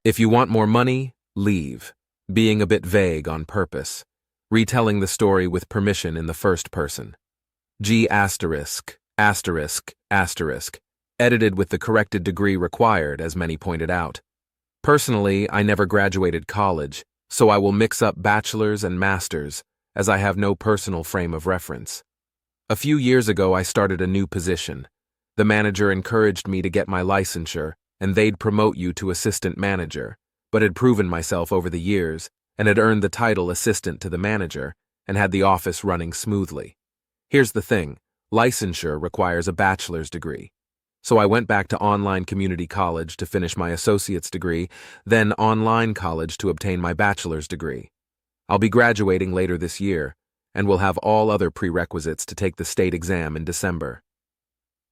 If you want more money, leave. Being a bit vague on purpose. Retelling the story with permission in the first person. G*******. Edited with the corrected degree required, as many pointed out. Personally, I never graduated college, so I will mix up bachelor's and master's, as I have no personal frame of reference. A few years ago, I started a new position. The manager encouraged me to get my licensure, and they'd promote you to assistant manager, but had proven myself over the years, and had earned the title assistant to the manager, and had the office running smoothly. Here's the thing, licensure requires a bachelor's degree. So I went back to online community college to finish my associate's degree, then online college to obtain my bachelor's degree. I'll be graduating later this year, and will have all other prerequisites to take the state exam in December.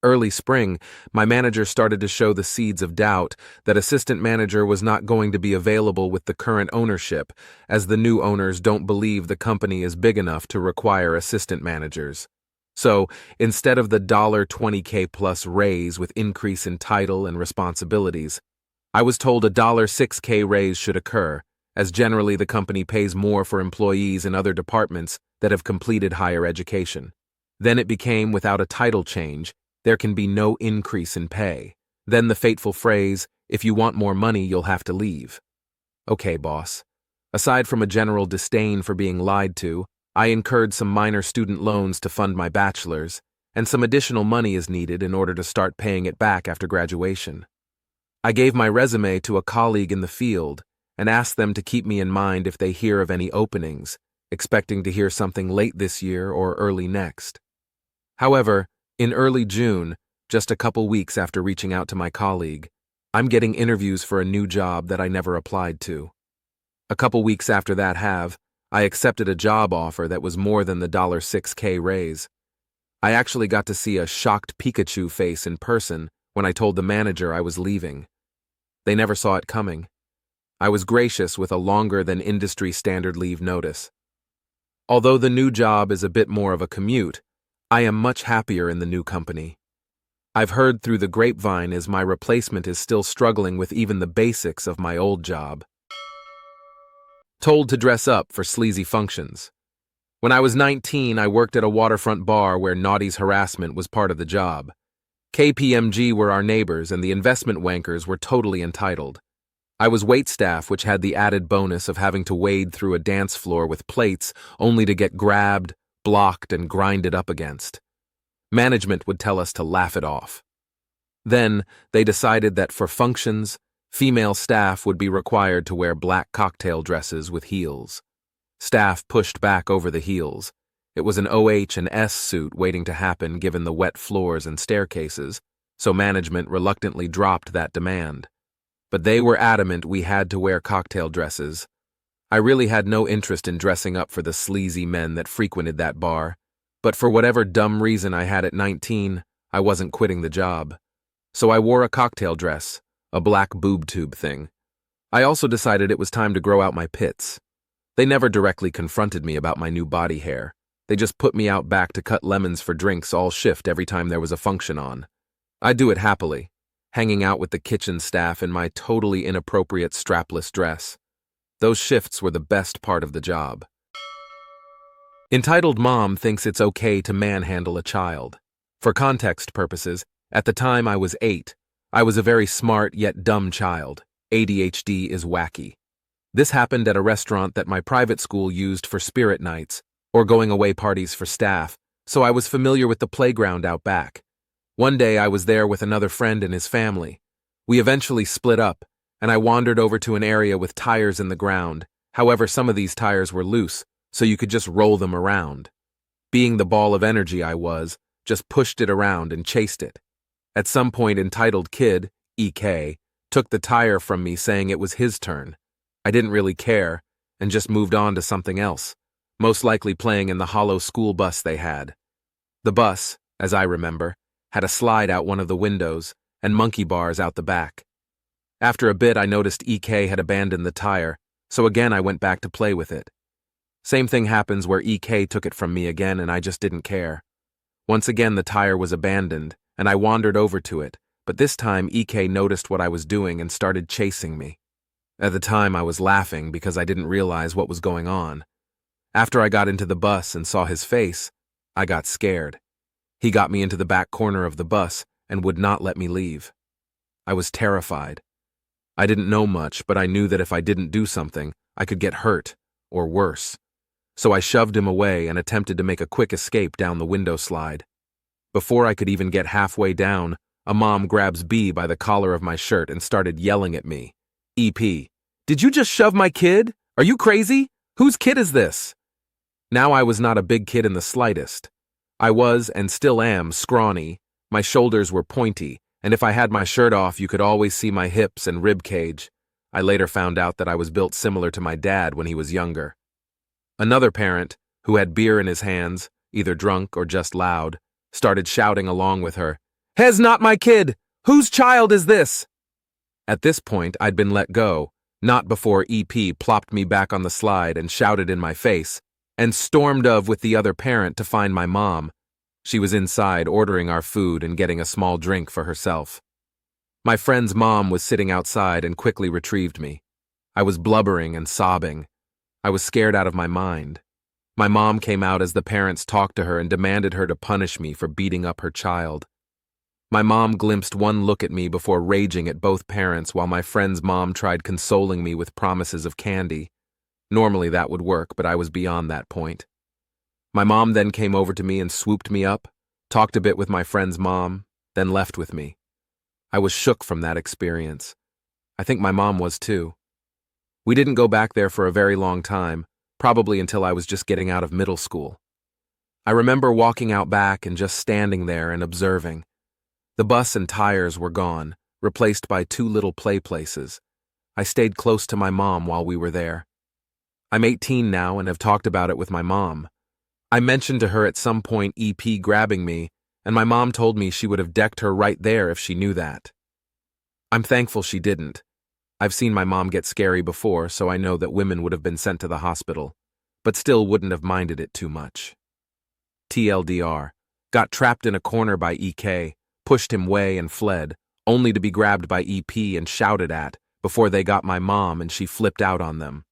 Early spring, my manager started to show the seeds of doubt that assistant manager was not going to be available with the current ownership, as the new owners don't believe the company is big enough to require assistant managers. So, instead of the $20K plus raise with increase in title and responsibilities, I was told a $6K raise should occur, as generally the company pays more for employees in other departments that have completed higher education. Then it became, without a title change, there can be no increase in pay. Then the fateful phrase, if you want more money, you'll have to leave. Okay, boss. Aside from a general disdain for being lied to, I incurred some minor student loans to fund my bachelor's, and some additional money is needed in order to start paying it back after graduation. I gave my resume to a colleague in the field and asked them to keep me in mind if they hear of any openings, expecting to hear something late this year or early next. However, in early June, just a couple weeks after reaching out to my colleague, I'm getting interviews for a new job that I never applied to. A couple weeks after that I accepted a job offer that was more than the $6K raise. I actually got to see a shocked Pikachu face in person when I told the manager I was leaving. They never saw it coming. I was gracious with a longer than industry standard leave notice. Although the new job is a bit more of a commute, I am much happier in the new company. I've heard through the grapevine as my replacement is still struggling with even the basics of my old job. Told to dress up for sleazy functions. When I was 19, I worked at a waterfront bar where naughty's harassment was part of the job. KPMG were our neighbors and the investment wankers were totally entitled. I was waitstaff, which had the added bonus of having to wade through a dance floor with plates only to get grabbed, blocked, and grinded up against. Management would tell us to laugh it off. Then, they decided that for functions, female staff would be required to wear black cocktail dresses with heels. Staff pushed back over the heels. It was an OH and S suit waiting to happen given the wet floors and staircases, so management reluctantly dropped that demand. But they were adamant we had to wear cocktail dresses. I really had no interest in dressing up for the sleazy men that frequented that bar, but for whatever dumb reason I had at 19, I wasn't quitting the job. So I wore a cocktail dress, a black boob tube thing. I also decided it was time to grow out my pits. They never directly confronted me about my new body hair. They just put me out back to cut lemons for drinks all shift every time there was a function on. I'd do it happily, hanging out with the kitchen staff in my totally inappropriate strapless dress. Those shifts were the best part of the job. Entitled mom thinks it's okay to manhandle a child. For context purposes, at the time I was 8. I was a very smart yet dumb child. ADHD is wacky. This happened at a restaurant that my private school used for spirit nights, or going away parties for staff, so I was familiar with the playground out back. One day I was there with another friend and his family. We eventually split up, and I wandered over to an area with tires in the ground. However, some of these tires were loose, so you could just roll them around. Being the ball of energy I was, just pushed it around and chased it. At some point, entitled kid, EK, took the tire from me saying it was his turn. I didn't really care, and just moved on to something else, most likely playing in the hollow school bus they had. The bus, as I remember, had a slide out one of the windows and monkey bars out the back. After a bit, I noticed EK had abandoned the tire, so again I went back to play with it. Same thing happens where EK took it from me again and I just didn't care. Once again the tire was abandoned, and I wandered over to it, but this time EK noticed what I was doing and started chasing me. At the time, I was laughing because I didn't realize what was going on. After I got into the bus and saw his face, I got scared. He got me into the back corner of the bus and would not let me leave. I was terrified. I didn't know much, but I knew that if I didn't do something, I could get hurt, or worse. So I shoved him away and attempted to make a quick escape down the window slide. Before I could even get halfway down, a mom grabs B by the collar of my shirt and started yelling at me. "EP, did you just shove my kid? Are you crazy? Whose kid is this?" Now I was not a big kid in the slightest. I was, and still am, scrawny. My shoulders were pointy, and if I had my shirt off, you could always see my hips and rib cage. I later found out that I was built similar to my dad when he was younger. Another parent, who had beer in his hands, either drunk or just loud, started shouting along with her, "Hez not my kid! Whose child is this?" At this point, I'd been let go, not before EP plopped me back on the slide and shouted in my face, and stormed off with the other parent to find my mom. She was inside ordering our food and getting a small drink for herself. My friend's mom was sitting outside and quickly retrieved me. I was blubbering and sobbing. I was scared out of my mind. My mom came out as the parents talked to her and demanded her to punish me for beating up her child. My mom glimpsed one look at me before raging at both parents while my friend's mom tried consoling me with promises of candy. Normally that would work, but I was beyond that point. My mom then came over to me and swooped me up, talked a bit with my friend's mom, then left with me. I was shook from that experience. I think my mom was too. We didn't go back there for a very long time, probably until I was just getting out of middle school. I remember walking out back and just standing there and observing. The bus and tires were gone, replaced by 2 little play places. I stayed close to my mom while we were there. I'm 18 now and have talked about it with my mom. I mentioned to her at some point EP grabbing me, and my mom told me she would have decked her right there if she knew that. I'm thankful she didn't. I've seen my mom get scary before, so I know that women would have been sent to the hospital, but still wouldn't have minded it too much. TLDR, got trapped in a corner by EK, pushed him away and fled, only to be grabbed by EP and shouted at before they got my mom and she flipped out on them.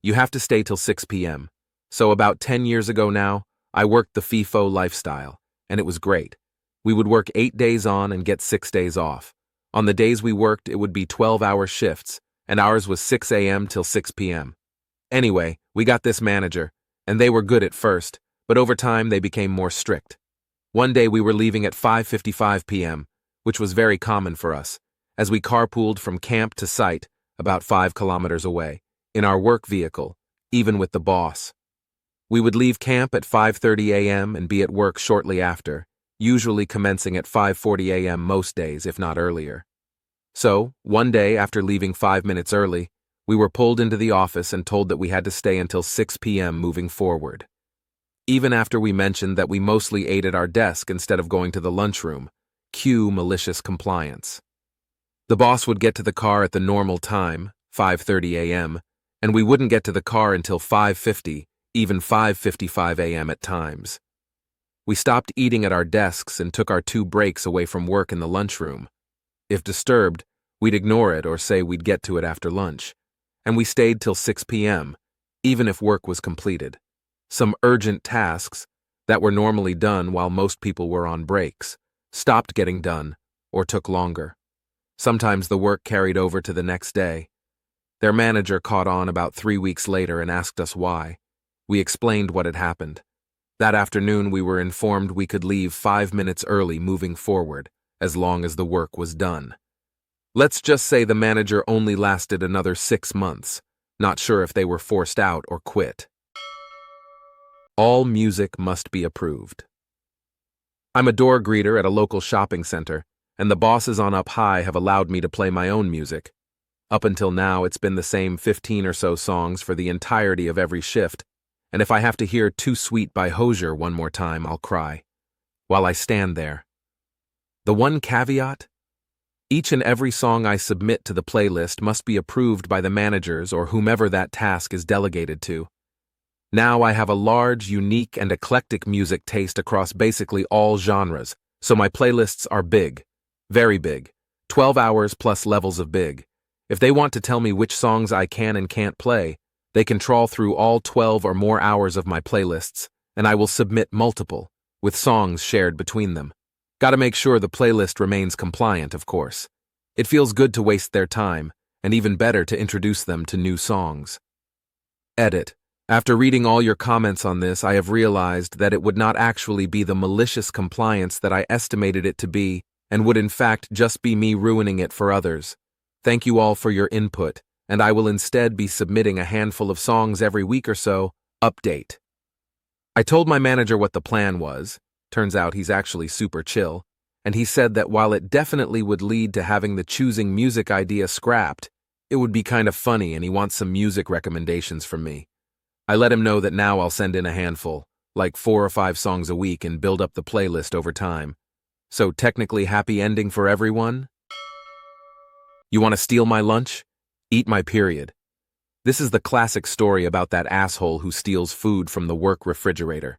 You have to stay till 6 p.m. So about 10 years ago now, I worked the FIFO lifestyle, and it was great. We would work 8 days on and get 6 days off. On the days we worked, it would be 12-hour shifts, and ours was 6 a.m. till 6 p.m. Anyway, we got this manager, and they were good at first, but over time they became more strict. One day we were leaving at 5:55 p.m., which was very common for us, as we carpooled from camp to site, about 5 kilometers away, in our work vehicle, even with the boss. We would leave camp at 5:30 a.m. and be at work shortly after, usually commencing at 5:40 a.m. most days, if not earlier. So, one day after leaving 5 minutes early, we were pulled into the office and told that we had to stay until 6 p.m. moving forward. Even after we mentioned that we mostly ate at our desk instead of going to the lunchroom, cue malicious compliance. The boss would get to the car at the normal time, 5:30 a.m., and we wouldn't get to the car until 5:50, even 5:55 a.m. at times. We stopped eating at our desks and took our 2 breaks away from work in the lunchroom. If disturbed, we'd ignore it or say we'd get to it after lunch. And we stayed till 6 p.m., even if work was completed. Some urgent tasks that were normally done while most people were on breaks stopped getting done or took longer. Sometimes the work carried over to the next day. Their manager caught on about 3 weeks later and asked us why. We explained what had happened. That afternoon we were informed we could leave 5 minutes early moving forward, as long as the work was done. Let's just say the manager only lasted another 6 months, not sure if they were forced out or quit. All music must be approved. I'm a door greeter at a local shopping center, and the bosses on up high have allowed me to play my own music. Up until now, it's been the same 15 or so songs for the entirety of every shift, and if I have to hear Too Sweet by Hozier one more time, I'll cry. While I stand there. The one caveat? Each and every song I submit to the playlist must be approved by the managers or whomever that task is delegated to. Now I have a large, unique, and eclectic music taste across basically all genres, so my playlists are big, very big, 12 hours plus levels of big. If they want to tell me which songs I can and can't play, they can trawl through all 12 or more hours of my playlists, and I will submit multiple, with songs shared between them. Gotta make sure the playlist remains compliant, of course. It feels good to waste their time, and even better to introduce them to new songs. Edit. After reading all your comments on this, I have realized that it would not actually be the malicious compliance that I estimated it to be, and would in fact just be me ruining it for others. Thank you all for your input, and I will instead be submitting a handful of songs every week or so. Update. I told my manager what the plan was. Turns out he's actually super chill, and he said that while it definitely would lead to having the choosing music idea scrapped, it would be kind of funny and he wants some music recommendations from me. I let him know that now I'll send in a handful, like 4 or 5 songs a week, and build up the playlist over time. So technically happy ending for everyone? You want to steal my lunch? Eat my period. This is the classic story about that asshole who steals food from the work refrigerator.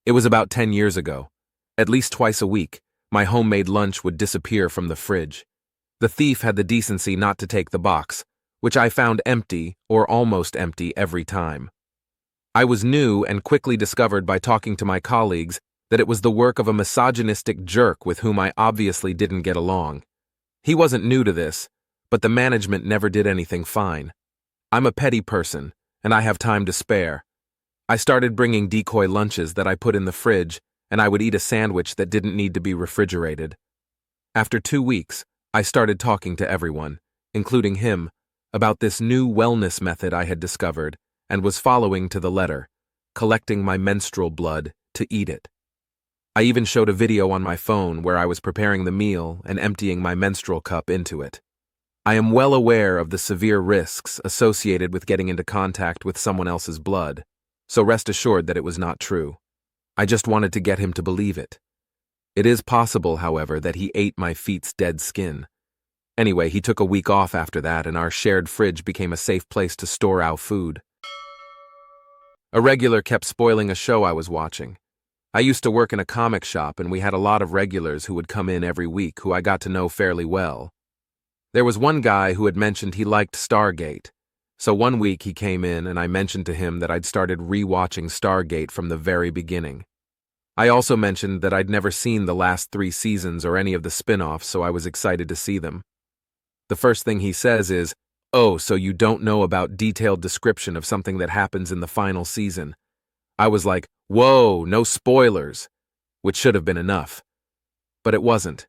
It was about 10 years ago. At least twice a week, my homemade lunch would disappear from the fridge. The thief had the decency not to take the box, which I found empty or almost empty every time. I was new and quickly discovered by talking to my colleagues that it was the work of a misogynistic jerk with whom I obviously didn't get along. He wasn't new to this, but the management never did anything fine. I'm a petty person, and I have time to spare. I started bringing decoy lunches that I put in the fridge, and I would eat a sandwich that didn't need to be refrigerated. After 2 weeks, I started talking to everyone, including him, about this new wellness method I had discovered and was following to the letter, collecting my menstrual blood to eat it. I even showed a video on my phone where I was preparing the meal and emptying my menstrual cup into it. I am well aware of the severe risks associated with getting into contact with someone else's blood, so rest assured that it was not true. I just wanted to get him to believe it. It is possible, however, that he ate my feet's dead skin. Anyway, he took a week off after that, and our shared fridge became a safe place to store our food. A regular kept spoiling a show I was watching. I used to work in a comic shop, and we had a lot of regulars who would come in every week who I got to know fairly well. There was one guy who had mentioned he liked Stargate, so one week he came in and I mentioned to him that I'd started re-watching Stargate from the very beginning. I also mentioned that I'd never seen the last 3 seasons or any of the spin-offs, so I was excited to see them. The first thing he says is, "Oh, so you don't know about detailed description of something that happens in the final season." I was like, whoa, no spoilers, which should have been enough. But it wasn't.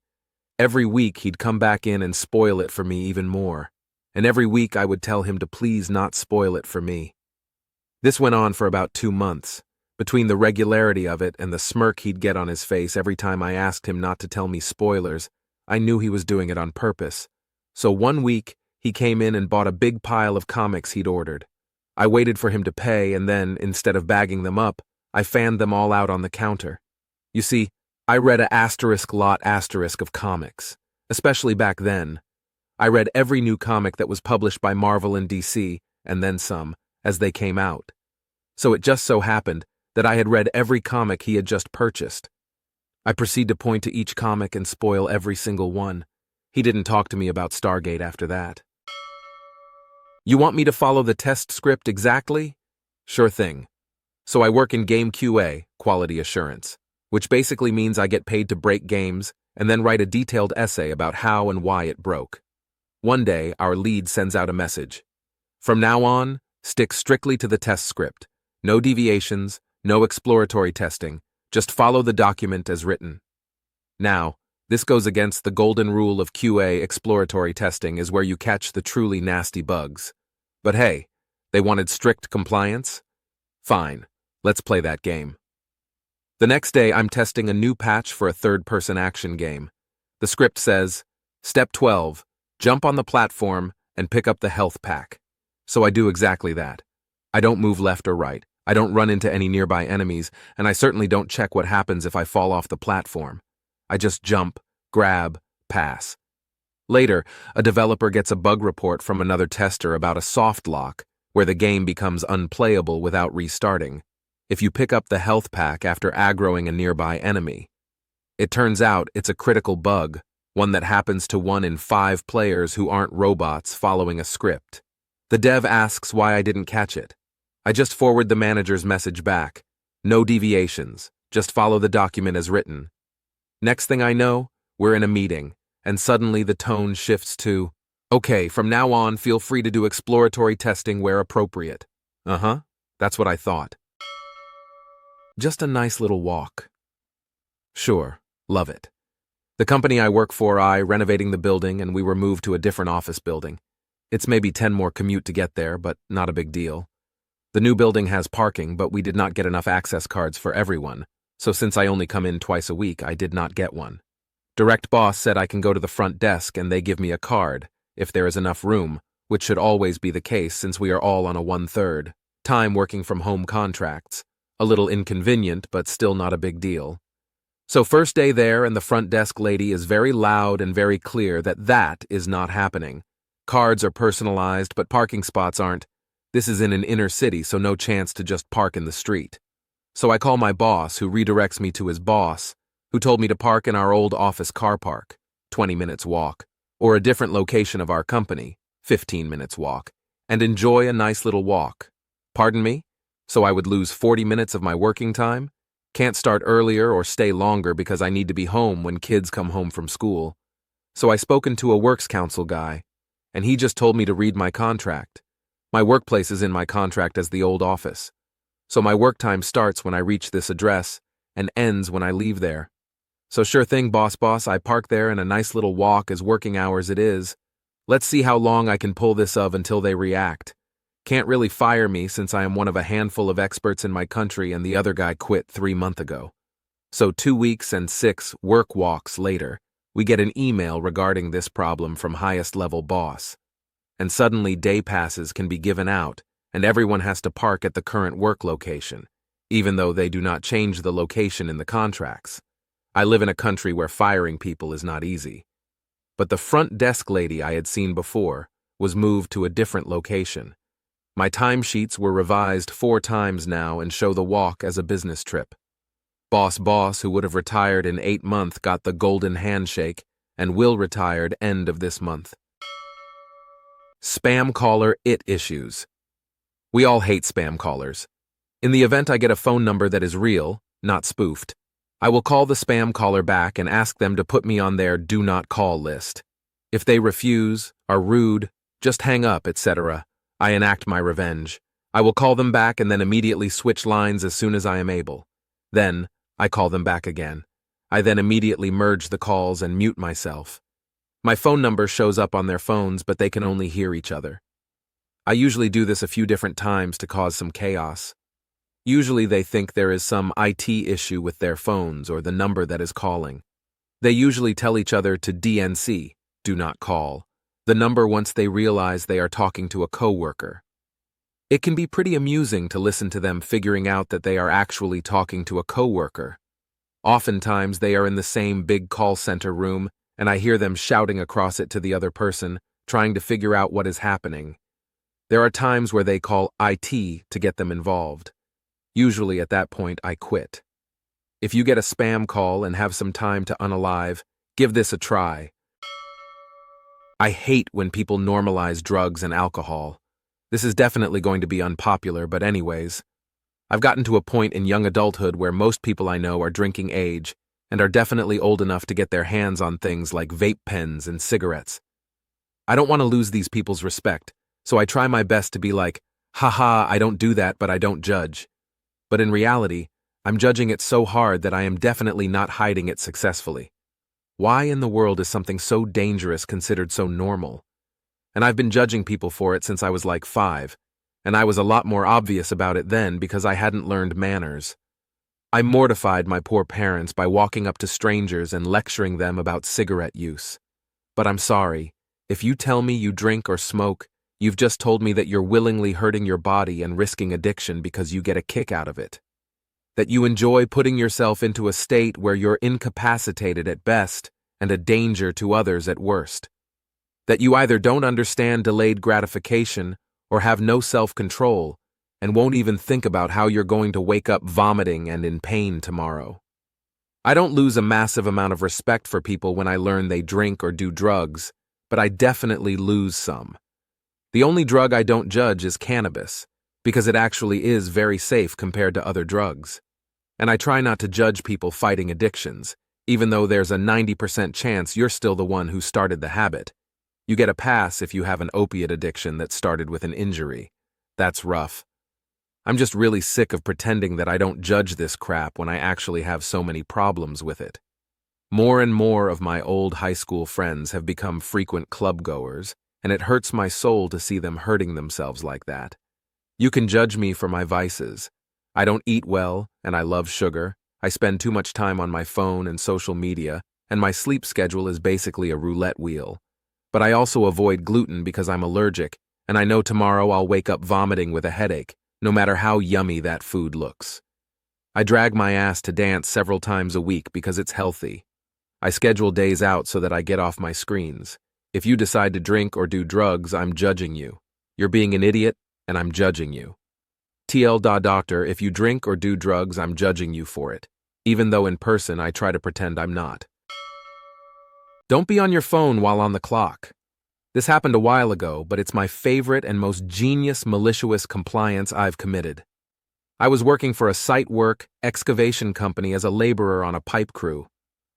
Every week he'd come back in and spoil it for me even more, and every week I would tell him to please not spoil it for me. This went on for about 2 months. Between the regularity of it and the smirk he'd get on his face every time I asked him not to tell me spoilers, I knew he was doing it on purpose. So one week, he came in and bought a big pile of comics he'd ordered. I waited for him to pay, and then, instead of bagging them up, I fanned them all out on the counter. You see, I read a lot of comics, especially back then. I read every new comic that was published by Marvel and DC, and then some, as they came out. So it just so happened that I had read every comic he had just purchased. I proceed to point to each comic and spoil every single one. He didn't talk to me about Stargate after that. You want me to follow the test script exactly? Sure thing. So I work in game QA, quality assurance, which basically means I get paid to break games and then write a detailed essay about how and why it broke. One day, our lead sends out a message. From now on, stick strictly to the test script. No deviations, no exploratory testing, just follow the document as written. Now, this goes against the golden rule of QA. Exploratory testing is where you catch the truly nasty bugs. But hey, they wanted strict compliance? Fine, let's play that game. The next day, I'm testing a new patch for a third-person action game. The script says, Step 12, jump on the platform and pick up the health pack. So I do exactly that. I don't move left or right. I don't run into any nearby enemies, and I certainly don't check what happens if I fall off the platform. I just jump, grab, pass. Later, a developer gets a bug report from another tester about a soft lock, where the game becomes unplayable without restarting, if you pick up the health pack after aggroing a nearby enemy. It turns out it's a critical bug, one that happens to 1 in 5 players who aren't robots following a script. The dev asks why I didn't catch it. I just forward the manager's message back. No deviations, just follow the document as written. Next thing I know, we're in a meeting, and suddenly the tone shifts to, okay, from now on, feel free to do exploratory testing where appropriate. That's what I thought. Just a nice little walk. Sure, love it. The company I work for, renovating the building, and we were moved to a different office building. It's maybe 10 more commute to get there, but not a big deal. The new building has parking, but we did not get enough access cards for everyone, so since I only come in twice a week, I did not get one. Direct boss said I can go to the front desk and they give me a card, if there is enough room, which should always be the case since we are all on a 1/3 time working from home contracts. A little inconvenient, but still not a big deal. So first day there, and the front desk lady is very loud and very clear that is not happening. Cards are personalized, but parking spots aren't. This is in an inner city, so no chance to just park in the street. So I call my boss, who redirects me to his boss, who told me to park in our old office car park, 20 minutes walk, or a different location of our company, 15 minutes walk, and enjoy a nice little walk. Pardon me? So I would lose 40 minutes of my working time? Can't start earlier or stay longer because I need to be home when kids come home from school. So I spoken to a works council guy, and he just told me to read my contract. My workplace is in my contract as the old office. So my work time starts when I reach this address and ends when I leave there. So sure thing, boss, I park there and a nice little walk as working hours it is. Let's see how long I can pull this of until they react. Can't really fire me since I am one of a handful of experts in my country and the other guy quit 3 months ago. So 2 weeks and 6 work walks later, we get an email regarding this problem from highest level boss. And suddenly day passes can be given out and everyone has to park at the current work location, even though they do not change the location in the contracts. I live in a country where firing people is not easy. But the front desk lady I had seen before was moved to a different location. My timesheets were revised 4 times now and show the walk as a business trip. Boss, who would have retired in 8 months, got the golden handshake and will retired end of this month. Spam caller issues. We all hate spam callers. In the event I get a phone number that is real, not spoofed, I will call the spam caller back and ask them to put me on their do not call list. If they refuse, are rude, just hang up, etc., I enact my revenge. I will call them back and then immediately switch lines as soon as I am able. Then, I call them back again. I then immediately merge the calls and mute myself. My phone number shows up on their phones, but they can only hear each other. I usually do this a few different times to cause some chaos. Usually they think there is some IT issue with their phones or the number that is calling. They usually tell each other to DNC, do not call, the number once they realize they are talking to a coworker. It can be pretty amusing to listen to them figuring out that they are actually talking to a coworker. Oftentimes they are in the same big call center room, and I hear them shouting across it to the other person, trying to figure out what is happening. There are times where they call IT to get them involved. Usually at that point I quit. If you get a spam call and have some time to unalive, give this a try. I hate when people normalize drugs and alcohol. This is definitely going to be unpopular, but anyways. I've gotten to a point in young adulthood where most people I know are drinking age and are definitely old enough to get their hands on things like vape pens and cigarettes. I don't want to lose these people's respect, so I try my best to be like, haha, I don't do that, but I don't judge. But in reality, I'm judging it so hard that I am definitely not hiding it successfully. Why in the world is something so dangerous considered so normal? And I've been judging people for it since I was like 5, and I was a lot more obvious about it then because I hadn't learned manners. I mortified my poor parents by walking up to strangers and lecturing them about cigarette use. But I'm sorry, if you tell me you drink or smoke, you've just told me that you're willingly hurting your body and risking addiction because you get a kick out of it. That you enjoy putting yourself into a state where you're incapacitated at best and a danger to others at worst. That you either don't understand delayed gratification or have no self-control and won't even think about how you're going to wake up vomiting and in pain tomorrow. I don't lose a massive amount of respect for people when I learn they drink or do drugs, but I definitely lose some. The only drug I don't judge is cannabis, because it actually is very safe compared to other drugs. And I try not to judge people fighting addictions, even though there's a 90% chance you're still the one who started the habit. You get a pass if you have an opiate addiction that started with an injury. That's rough. I'm just really sick of pretending that I don't judge this crap when I actually have so many problems with it. More and more of my old high school friends have become frequent club goers, and it hurts my soul to see them hurting themselves like that. You can judge me for my vices. I don't eat well, and I love sugar. I spend too much time on my phone and social media, and my sleep schedule is basically a roulette wheel. But I also avoid gluten because I'm allergic, and I know tomorrow I'll wake up vomiting with a headache, no matter how yummy that food looks. I drag my ass to dance several times a week because it's healthy. I schedule days out so that I get off my screens. If you decide to drink or do drugs, I'm judging you. You're being an idiot, and I'm judging you. Doctor, if you drink or do drugs, I'm judging you for it, even though in person I try to pretend I'm not. Don't be on your phone while on the clock. This happened a while ago, but it's my favorite and most genius malicious compliance I've committed. I was working for a site work excavation company as a laborer on a pipe crew.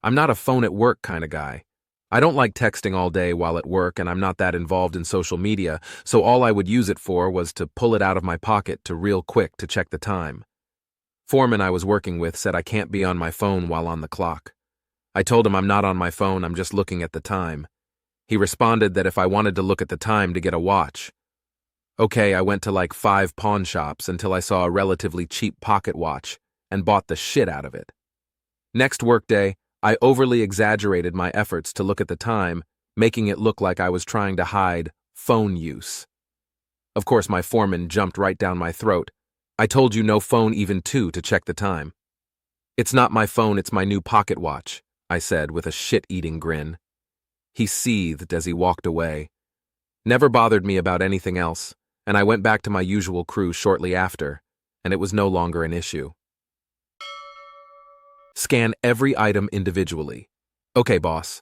I'm not a phone at work kind of guy. I don't like texting all day while at work, and I'm not that involved in social media, so all I would use it for was to pull it out of my pocket to real quick to check the time. Foreman I was working with said I can't be on my phone while on the clock. I told him I'm not on my phone, I'm just looking at the time. He responded that if I wanted to look at the time to get a watch. Okay, I went to like 5 pawn shops until I saw a relatively cheap pocket watch and bought the shit out of it. Next workday, I overly exaggerated my efforts to look at the time, making it look like I was trying to hide phone use. Of course, my foreman jumped right down my throat. I told you no phone even to check the time. It's not my phone, it's my new pocket watch, I said with a shit-eating grin. He seethed as he walked away. Never bothered me about anything else, and I went back to my usual crew shortly after, and it was no longer an issue. Scan every item individually. Okay, boss.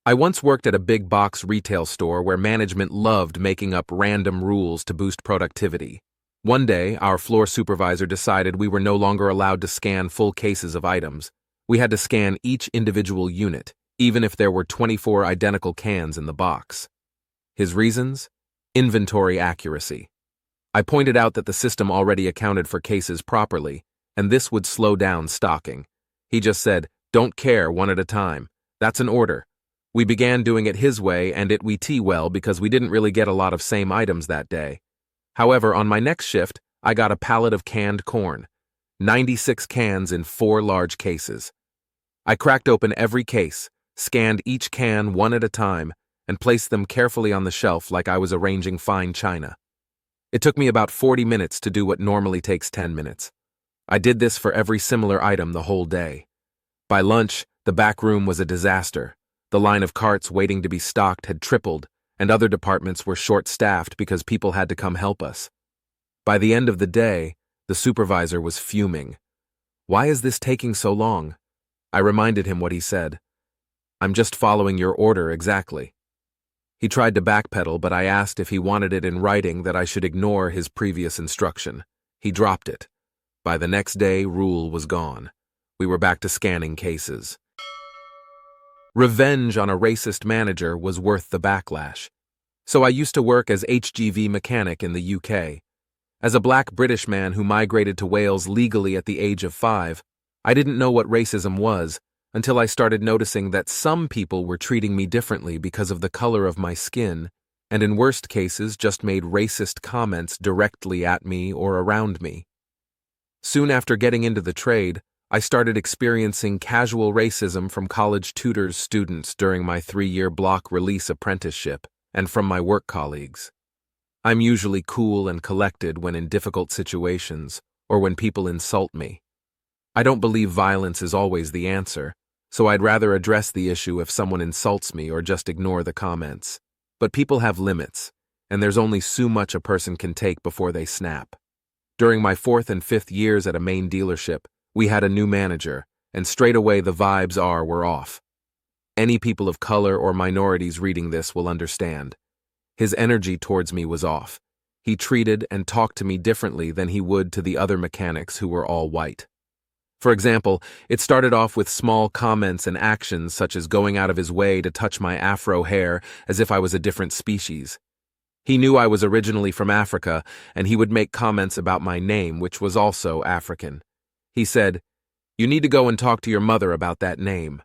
I once worked at a big box retail store where management loved making up random rules to boost productivity. One day, our floor supervisor decided we were no longer allowed to scan full cases of items. We had to scan each individual unit, even if there were 24 identical cans in the box. His reasons? Inventory accuracy. I pointed out that the system already accounted for cases properly, and this would slow down stocking. He just said, "Don't care, one at a time. That's an order." We began doing it his way, and it went well because we didn't really get a lot of same items that day. However, on my next shift, I got a pallet of canned corn, 96 cans in 4 large cases. I cracked open every case, scanned each can one at a time, and placed them carefully on the shelf like I was arranging fine china. It took me about 40 minutes to do what normally takes 10 minutes. I did this for every similar item the whole day. By lunch, the back room was a disaster. The line of carts waiting to be stocked had tripled, and other departments were short-staffed because people had to come help us. By the end of the day, the supervisor was fuming. "Why is this taking so long?" I reminded him what he said. "I'm just following your order exactly." He tried to backpedal, but I asked if he wanted it in writing that I should ignore his previous instruction. He dropped it. By the next day, rule was gone. We were back to scanning cases. Revenge on a racist manager was worth the backlash. So I used to work as HGV mechanic in the UK. As a black British man who migrated to Wales legally at the age of 5, I didn't know what racism was until I started noticing that some people were treating me differently because of the color of my skin, and in worst cases just made racist comments directly at me or around me. Soon after getting into the trade, I started experiencing casual racism from college tutors' students during my 3-year block release apprenticeship and from my work colleagues. I'm usually cool and collected when in difficult situations or when people insult me. I don't believe violence is always the answer, so I'd rather address the issue if someone insults me or just ignore the comments. But people have limits, and there's only so much a person can take before they snap. During my 4th and 5th years at a main dealership, we had a new manager, and straight away the were off. Any people of color or minorities reading this will understand. His energy towards me was off. He treated and talked to me differently than he would to the other mechanics who were all white. For example, it started off with small comments and actions such as going out of his way to touch my afro hair as if I was a different species. He knew I was originally from Africa, and he would make comments about my name, which was also African. He said, "You need to go and talk to your mother about that name."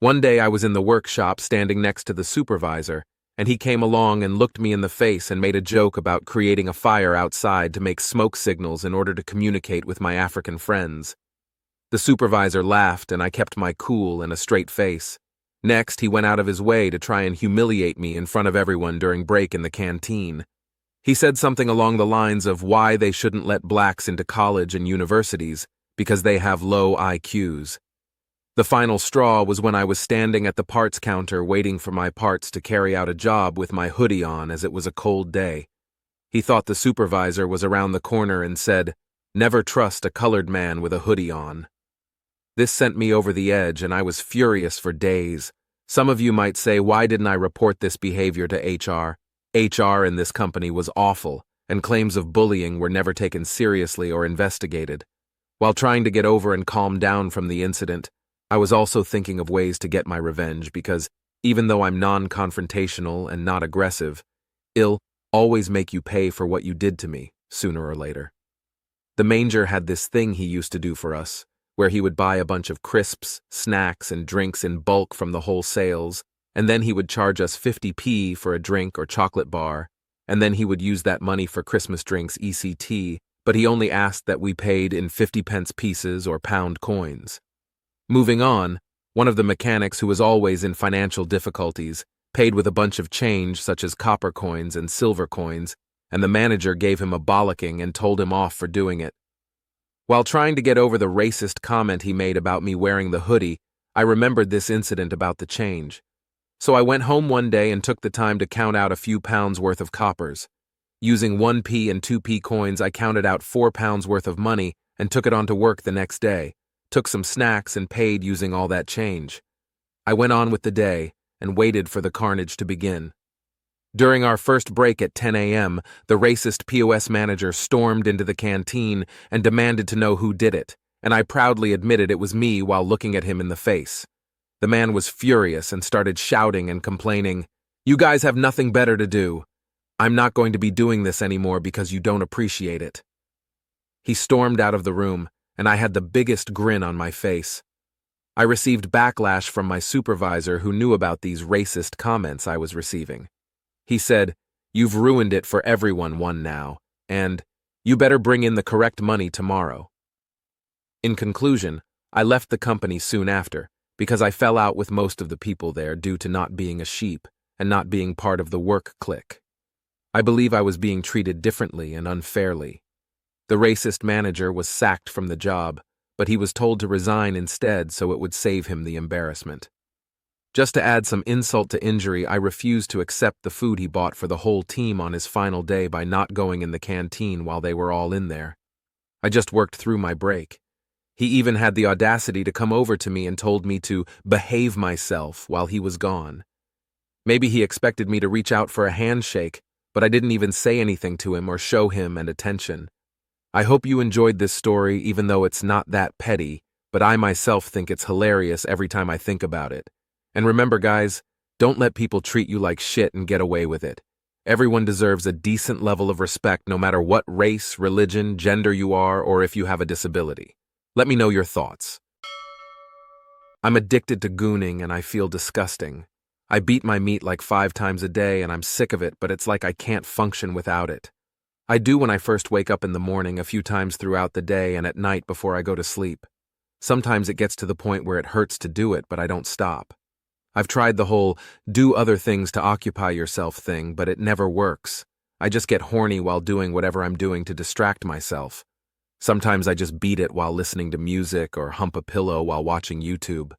One day I was in the workshop standing next to the supervisor, and he came along and looked me in the face and made a joke about creating a fire outside to make smoke signals in order to communicate with my African friends. The supervisor laughed, and I kept my cool and a straight face. Next, he went out of his way to try and humiliate me in front of everyone during break in the canteen. He said something along the lines of why they shouldn't let blacks into college and universities because they have low IQs. The final straw was when I was standing at the parts counter waiting for my parts to carry out a job with my hoodie on as it was a cold day. He thought the supervisor was around the corner and said, "Never trust a colored man with a hoodie on." This sent me over the edge, and I was furious for days. Some of you might say, why didn't I report this behavior to HR? HR in this company was awful, and claims of bullying were never taken seriously or investigated. While trying to get over and calm down from the incident, I was also thinking of ways to get my revenge because, even though I'm non-confrontational and not aggressive, it'll always make you pay for what you did to me, sooner or later. The manger had this thing he used to do for us, where he would buy a bunch of crisps, snacks, and drinks in bulk from the wholesales, and then he would charge us 50p for a drink or chocolate bar, and then he would use that money for Christmas drinks ECT, but he only asked that we paid in 50-pence pieces or pound coins. Moving on, one of the mechanics who was always in financial difficulties paid with a bunch of change such as copper coins and silver coins, and the manager gave him a bollocking and told him off for doing it. While trying to get over the racist comment he made about me wearing the hoodie, I remembered this incident about the change. So I went home one day and took the time to count out a few pounds worth of coppers. Using 1p and 2p coins, I counted out 4 pounds worth of money and took it on to work the next day, took some snacks and paid using all that change. I went on with the day and waited for the carnage to begin. During our first break at 10 a.m., the racist POS manager stormed into the canteen and demanded to know who did it, and I proudly admitted it was me while looking at him in the face. The man was furious and started shouting and complaining, "You guys have nothing better to do. I'm not going to be doing this anymore because you don't appreciate it." He stormed out of the room, and I had the biggest grin on my face. I received backlash from my supervisor who knew about these racist comments I was receiving. He said, "You've ruined it for everyone now, and you better bring in the correct money tomorrow." In conclusion, I left the company soon after because I fell out with most of the people there due to not being a sheep and not being part of the work clique. I believe I was being treated differently and unfairly. The racist manager was sacked from the job, but he was told to resign instead so it would save him the embarrassment. Just to add some insult to injury, I refused to accept the food he bought for the whole team on his final day by not going in the canteen while they were all in there. I just worked through my break. He even had the audacity to come over to me and told me to behave myself while he was gone. Maybe he expected me to reach out for a handshake, but I didn't even say anything to him or show him an attention. I hope you enjoyed this story even though it's not that petty, but I myself think it's hilarious every time I think about it. And remember, guys, don't let people treat you like shit and get away with it. Everyone deserves a decent level of respect no matter what race, religion, gender you are, or if you have a disability. Let me know your thoughts. I'm addicted to gooning and I feel disgusting. I beat my meat like 5 times a day and I'm sick of it, but it's like I can't function without it. I do when I first wake up in the morning, a few times throughout the day, and at night before I go to sleep. Sometimes it gets to the point where it hurts to do it, but I don't stop. I've tried the whole do other things to occupy yourself thing, but it never works. I just get horny while doing whatever I'm doing to distract myself. Sometimes I just beat it while listening to music or hump a pillow while watching YouTube.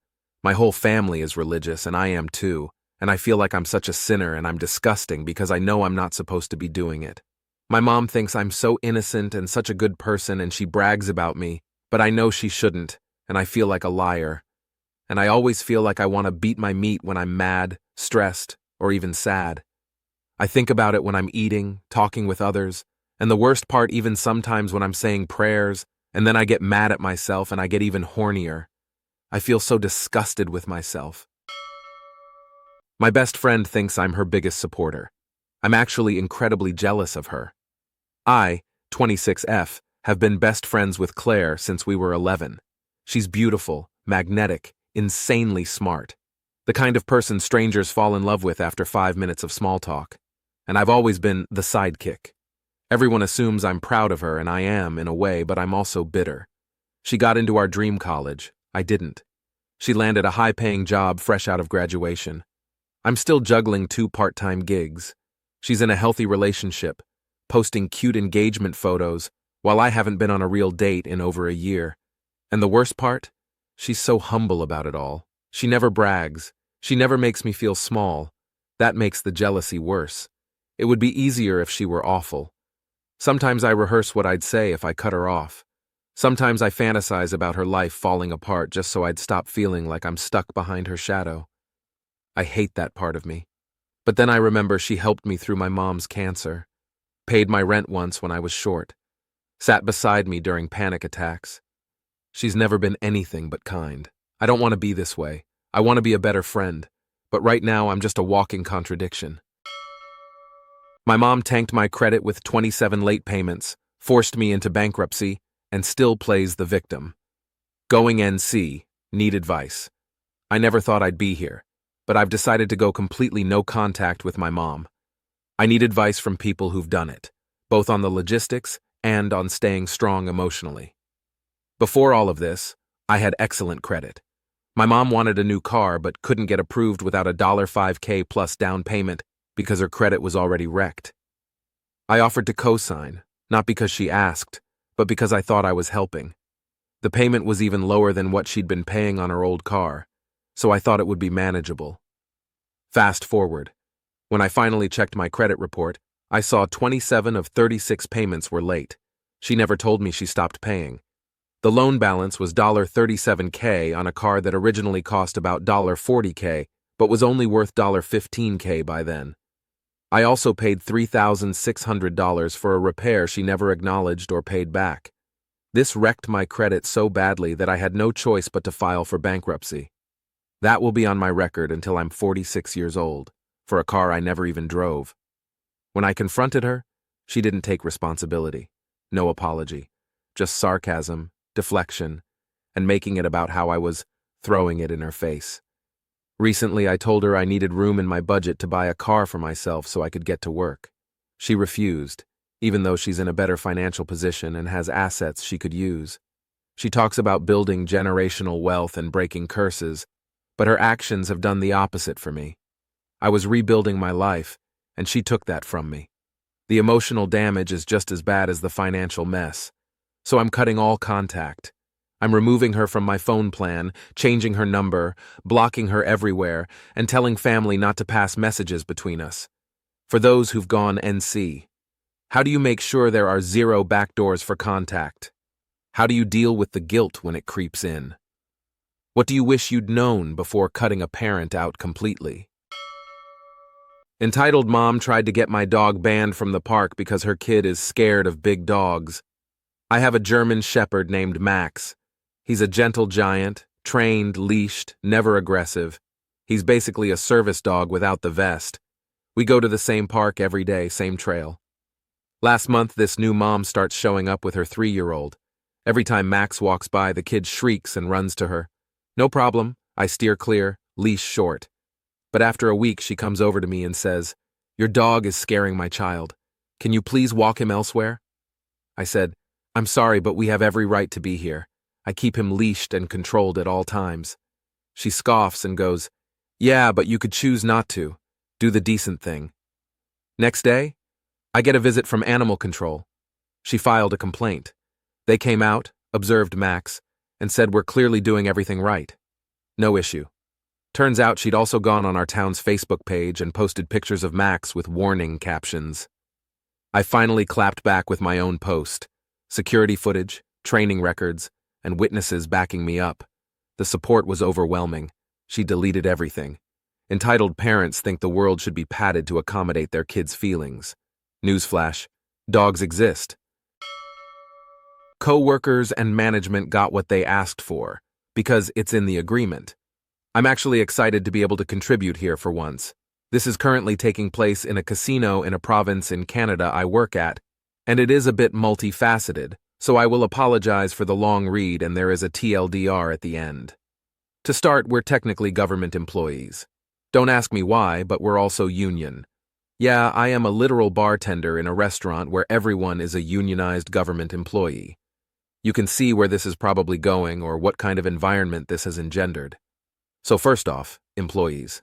My whole family is religious, and I am too, and I feel like I'm such a sinner and I'm disgusting because I know I'm not supposed to be doing it. My mom thinks I'm so innocent and such a good person and she brags about me, but I know she shouldn't. and I feel like a liar. And I always feel like I want to beat my meat when I'm mad, stressed, or even sad. I think about it when I'm eating, talking with others, and the worst part even sometimes when I'm saying prayers, and then I get mad at myself and I get even hornier. I feel so disgusted with myself. My best friend thinks I'm her biggest supporter. I'm actually incredibly jealous of her. I, 26F, have been best friends with Claire since we were 11. She's beautiful, magnetic, insanely smart. The kind of person strangers fall in love with after 5 minutes of small talk. And I've always been the sidekick. Everyone assumes I'm proud of her, and I am, in a way, but I'm also bitter. She got into our dream college. I didn't. She landed a high-paying job fresh out of graduation. I'm still juggling 2 part-time gigs. She's in a healthy relationship, posting cute engagement photos, while I haven't been on a real date in over a year. And the worst part? She's so humble about it all. She never brags. She never makes me feel small. That makes the jealousy worse. It would be easier if she were awful. Sometimes I rehearse what I'd say if I cut her off. Sometimes I fantasize about her life falling apart just so I'd stop feeling like I'm stuck behind her shadow. I hate that part of me. But then I remember she helped me through my mom's cancer, paid my rent once when I was short, sat beside me during panic attacks. She's never been anything but kind. I don't want to be this way. I want to be a better friend. But right now I'm just a walking contradiction. My mom tanked my credit with 27 late payments, forced me into bankruptcy, and still plays the victim. Going NC, need advice. I never thought I'd be here, but I've decided to go completely no contact with my mom. I need advice from people who've done it, both on the logistics and on staying strong emotionally. Before all of this, I had excellent credit. My mom wanted a new car but couldn't get approved without a $5K plus down payment because her credit was already wrecked. I offered to co-sign, not because she asked, but because I thought I was helping. The payment was even lower than what she'd been paying on her old car, so I thought it would be manageable. Fast forward. When I finally checked my credit report, I saw 27 of 36 payments were late. She never told me she stopped paying. The loan balance was $37K on a car that originally cost about $40K, but was only worth $15K by then. I also paid $3,600 for a repair she never acknowledged or paid back. This wrecked my credit so badly that I had no choice but to file for bankruptcy. That will be on my record until I'm 46 years old, for a car I never even drove. When I confronted her, she didn't take responsibility. No apology. Just sarcasm, deflection, and making it about how I was throwing it in her face. Recently, I told her I needed room in my budget to buy a car for myself so I could get to work. She refused, even though she's in a better financial position and has assets she could use. She talks about building generational wealth and breaking curses, but her actions have done the opposite for me. I was rebuilding my life, and she took that from me. The emotional damage is just as bad as the financial mess, so I'm cutting all contact. I'm removing her from my phone plan, changing her number, blocking her everywhere, and telling family not to pass messages between us. For those who've gone NC, how do you make sure there are 0 backdoors for contact? How do you deal with the guilt when it creeps in? What do you wish you'd known before cutting a parent out completely? Entitled mom tried to get my dog banned from the park because her kid is scared of big dogs. I have a German shepherd named Max. He's a gentle giant, trained, leashed, never aggressive. He's basically a service dog without the vest. We go to the same park every day, same trail. Last month, this new mom starts showing up with her 3-year-old. Every time Max walks by, the kid shrieks and runs to her. No problem, I steer clear, leash short. But after a week, she comes over to me and says, "Your dog is scaring my child. Can you please walk him elsewhere?" I said, "I'm sorry, but we have every right to be here. I keep him leashed and controlled at all times." She scoffs and goes, "Yeah, but you could choose not to. Do the decent thing." Next day, I get a visit from animal control. She filed a complaint. They came out, observed Max, and said we're clearly doing everything right. No issue. Turns out she'd also gone on our town's Facebook page and posted pictures of Max with warning captions. I finally clapped back with my own post. Security footage, training records, and witnesses backing me up. The support was overwhelming. She deleted everything. Entitled parents think the world should be padded to accommodate their kids' feelings. Newsflash: dogs exist. Co-workers and management got what they asked for, because it's in the agreement. I'm actually excited to be able to contribute here for once. This is currently taking place in a casino in a province in Canada I work at, and it is a bit multifaceted, so I will apologize for the long read and there is a TLDR at the end. To start, we're technically government employees. Don't ask me why, but we're also union. Yeah, I am a literal bartender in a restaurant where everyone is a unionized government employee. You can see where this is probably going or what kind of environment this has engendered. So first off, employees.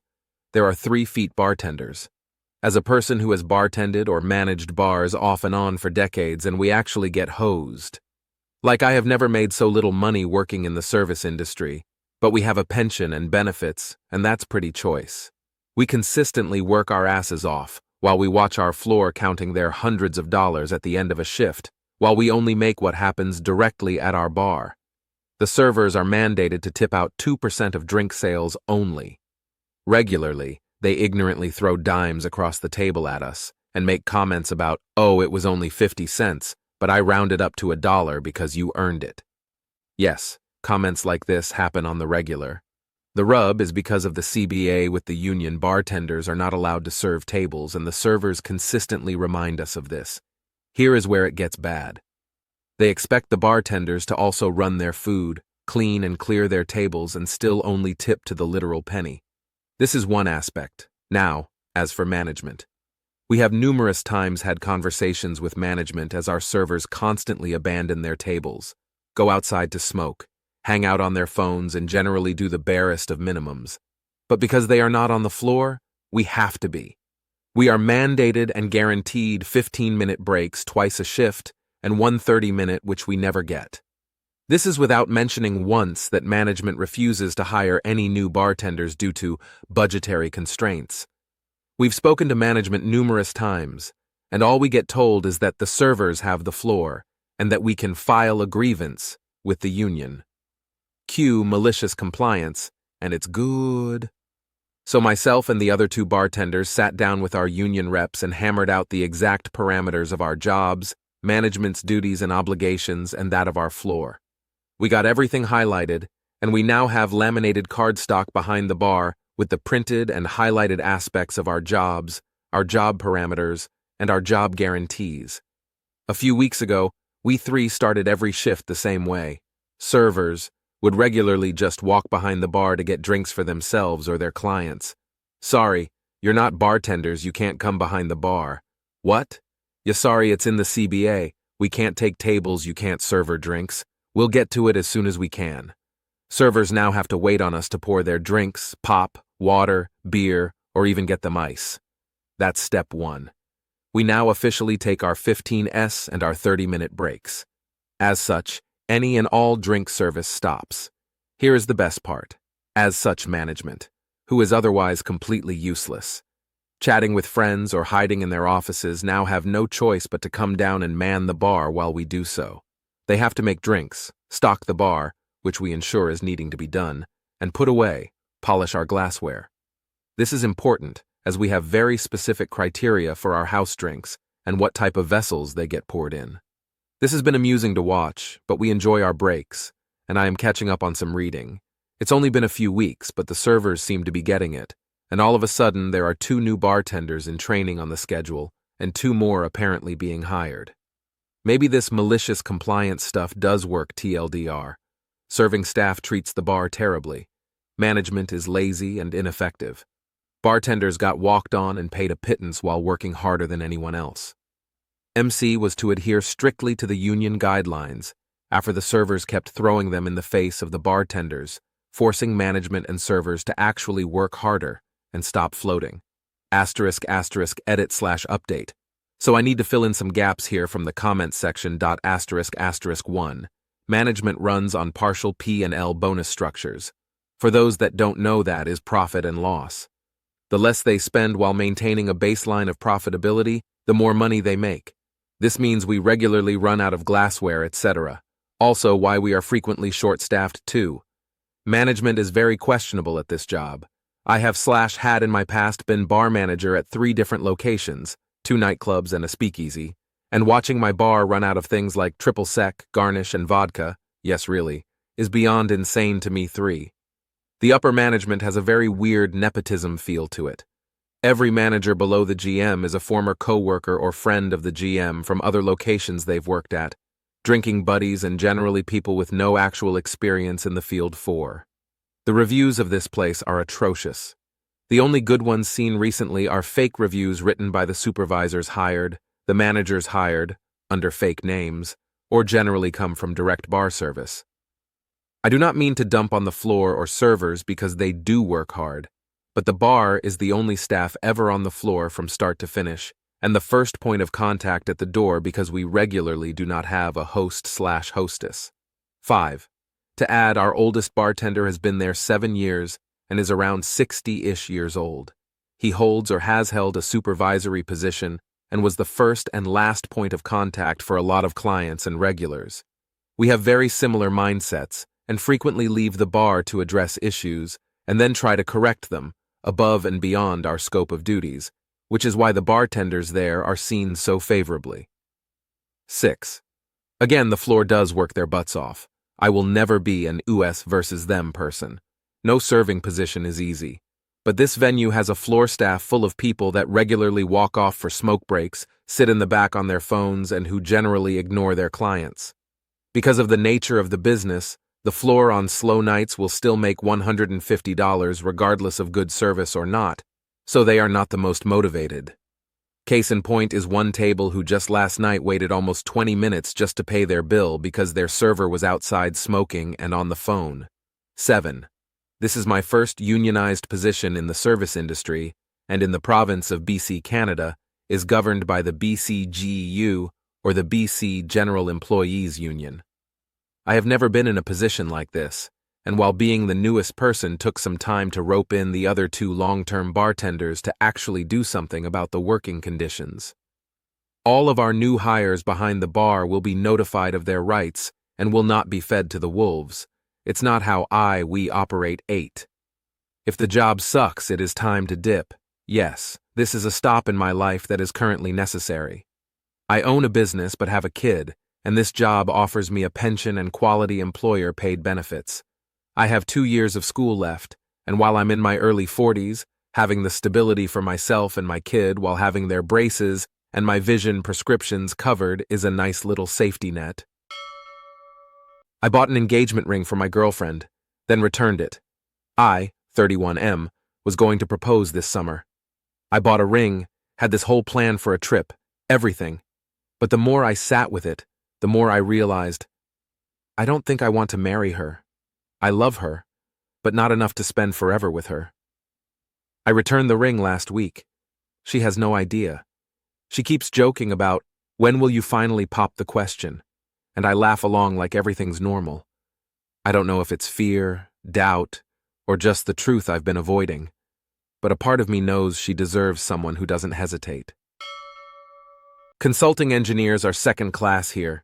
There are 3 feet bartenders. As a person who has bartended or managed bars off and on for decades, and we actually get hosed. Like, I have never made so little money working in the service industry, but we have a pension and benefits, and that's pretty choice. We consistently work our asses off while we watch our floor counting their hundreds of dollars at the end of a shift, while we only make what happens directly at our bar. The servers are mandated to tip out 2% of drink sales only. Regularly, they ignorantly throw dimes across the table at us and make comments about, "Oh, it was only 50 cents, but I rounded up to $1 because you earned it." Yes, comments like this happen on the regular. The rub is because of the CBA with the union, bartenders are not allowed to serve tables, and the servers consistently remind us of this. Here is where it gets bad. They expect the bartenders to also run their food, clean and clear their tables, and still only tip to the literal penny. This is one aspect. Now, as for management. We have numerous times had conversations with management as our servers constantly abandon their tables, go outside to smoke, hang out on their phones, and generally do the barest of minimums. But because they are not on the floor, we have to be. We are mandated and guaranteed 15-minute breaks twice a shift and one 30-minute, which we never get. This is without mentioning once that management refuses to hire any new bartenders due to budgetary constraints. We've spoken to management numerous times, and all we get told is that the servers have the floor and that we can file a grievance with the union. Cue malicious compliance, and it's good. So myself and the other 2 bartenders sat down with our union reps and hammered out the exact parameters of our jobs, management's duties and obligations, and that of our floor. We got everything highlighted, and we now have laminated cardstock behind the bar with the printed and highlighted aspects of our jobs, our job parameters, and our job guarantees. A few weeks ago, we 3 started every shift the same way. Servers would regularly just walk behind the bar to get drinks for themselves or their clients. "Sorry, you're not bartenders, you can't come behind the bar." "What? Yeah, sorry, it's in the CBA. We can't take tables, you can't serve or drinks. We'll get to it as soon as we can." Servers now have to wait on us to pour their drinks, pop, water, beer, or even get them ice. That's step 1. We now officially take our 15s and our 30-minute breaks. As such, any and all drink service stops. Here is the best part. As such, management, who is otherwise completely useless, chatting with friends or hiding in their offices, now have no choice but to come down and man the bar while we do so. They have to make drinks, stock the bar, which we ensure is needing to be done, and put away, polish our glassware. This is important, as we have very specific criteria for our house drinks and what type of vessels they get poured in. This has been amusing to watch, but we enjoy our breaks, and I am catching up on some reading. It's only been a few weeks, but the servers seem to be getting it, and all of a sudden there are 2 new bartenders in training on the schedule, and 2 more apparently being hired. Maybe this malicious compliance stuff does work, TLDR. Serving staff treats the bar terribly. Management is lazy and ineffective. Bartenders got walked on and paid a pittance while working harder than anyone else. MC was to adhere strictly to the union guidelines after the servers kept throwing them in the face of the bartenders, forcing management and servers to actually work harder and stop floating. **edit/update. So I need to fill in some gaps here from the comments section. ***1. Management runs on partial P&L bonus structures. For those that don't know, that is profit and loss. The less they spend while maintaining a baseline of profitability, the more money they make. This means we regularly run out of glassware, etc. Also, why we are frequently short-staffed too. Management is very questionable at this job. I have/had in my past been bar manager at 3 different locations, 2 nightclubs and a speakeasy, and watching my bar run out of things like triple sec, garnish, and vodka, yes really, is beyond insane to me 3. The upper management has a very weird nepotism feel to it. Every manager below the GM is a former co-worker or friend of the GM from other locations they've worked at, drinking buddies and generally people with no actual experience in the field 4. The reviews of this place are atrocious. The only good ones seen recently are fake reviews written by the supervisors hired, the managers hired, under fake names, or generally come from direct bar service. I do not mean to dump on the floor or servers because they do work hard, but the bar is the only staff ever on the floor from start to finish, and the first point of contact at the door because we regularly do not have a host/hostess. 5. To add, our oldest bartender has been there 7 years and is around 60-ish years old. He holds or has held a supervisory position and was the first and last point of contact for a lot of clients and regulars. We have very similar mindsets and frequently leave the bar to address issues and then try to correct them above and beyond our scope of duties, which is why the bartenders there are seen so favorably. 6. Again, the floor does work their butts off. I will never be an us versus them person. No serving position is easy. But this venue has a floor staff full of people that regularly walk off for smoke breaks, sit in the back on their phones, and who generally ignore their clients. Because of the nature of the business, the floor on slow nights will still make $150 regardless of good service or not, so they are not the most motivated. Case in point is one table who just last night waited almost 20 minutes just to pay their bill because their server was outside smoking and on the phone. 7. This is my first unionized position in the service industry, and in the province of BC, Canada, is governed by the BCGEU, or the BC General Employees Union. I have never been in a position like this, and while being the newest person took some time to rope in the other 2 long-term bartenders to actually do something about the working conditions. All of our new hires behind the bar will be notified of their rights and will not be fed to the wolves. It's not how we operate 8. If the job sucks, it is time to dip. Yes, this is a stop in my life that is currently necessary. I own a business but have a kid, and this job offers me a pension and quality employer-paid benefits. I have 2 years of school left, and while I'm in my early 40s, having the stability for myself and my kid while having their braces and my vision prescriptions covered is a nice little safety net. I bought an engagement ring for my girlfriend, then returned it. I, 31M, was going to propose this summer. I bought a ring, had this whole plan for a trip, everything. But the more I sat with it, the more I realized, I don't think I want to marry her. I love her, but not enough to spend forever with her. I returned the ring last week. She has no idea. She keeps joking about, when will you finally pop the question? And I laugh along like everything's normal. I don't know if it's fear, doubt, or just the truth I've been avoiding, but a part of me knows she deserves someone who doesn't hesitate. Consulting engineers are second class here.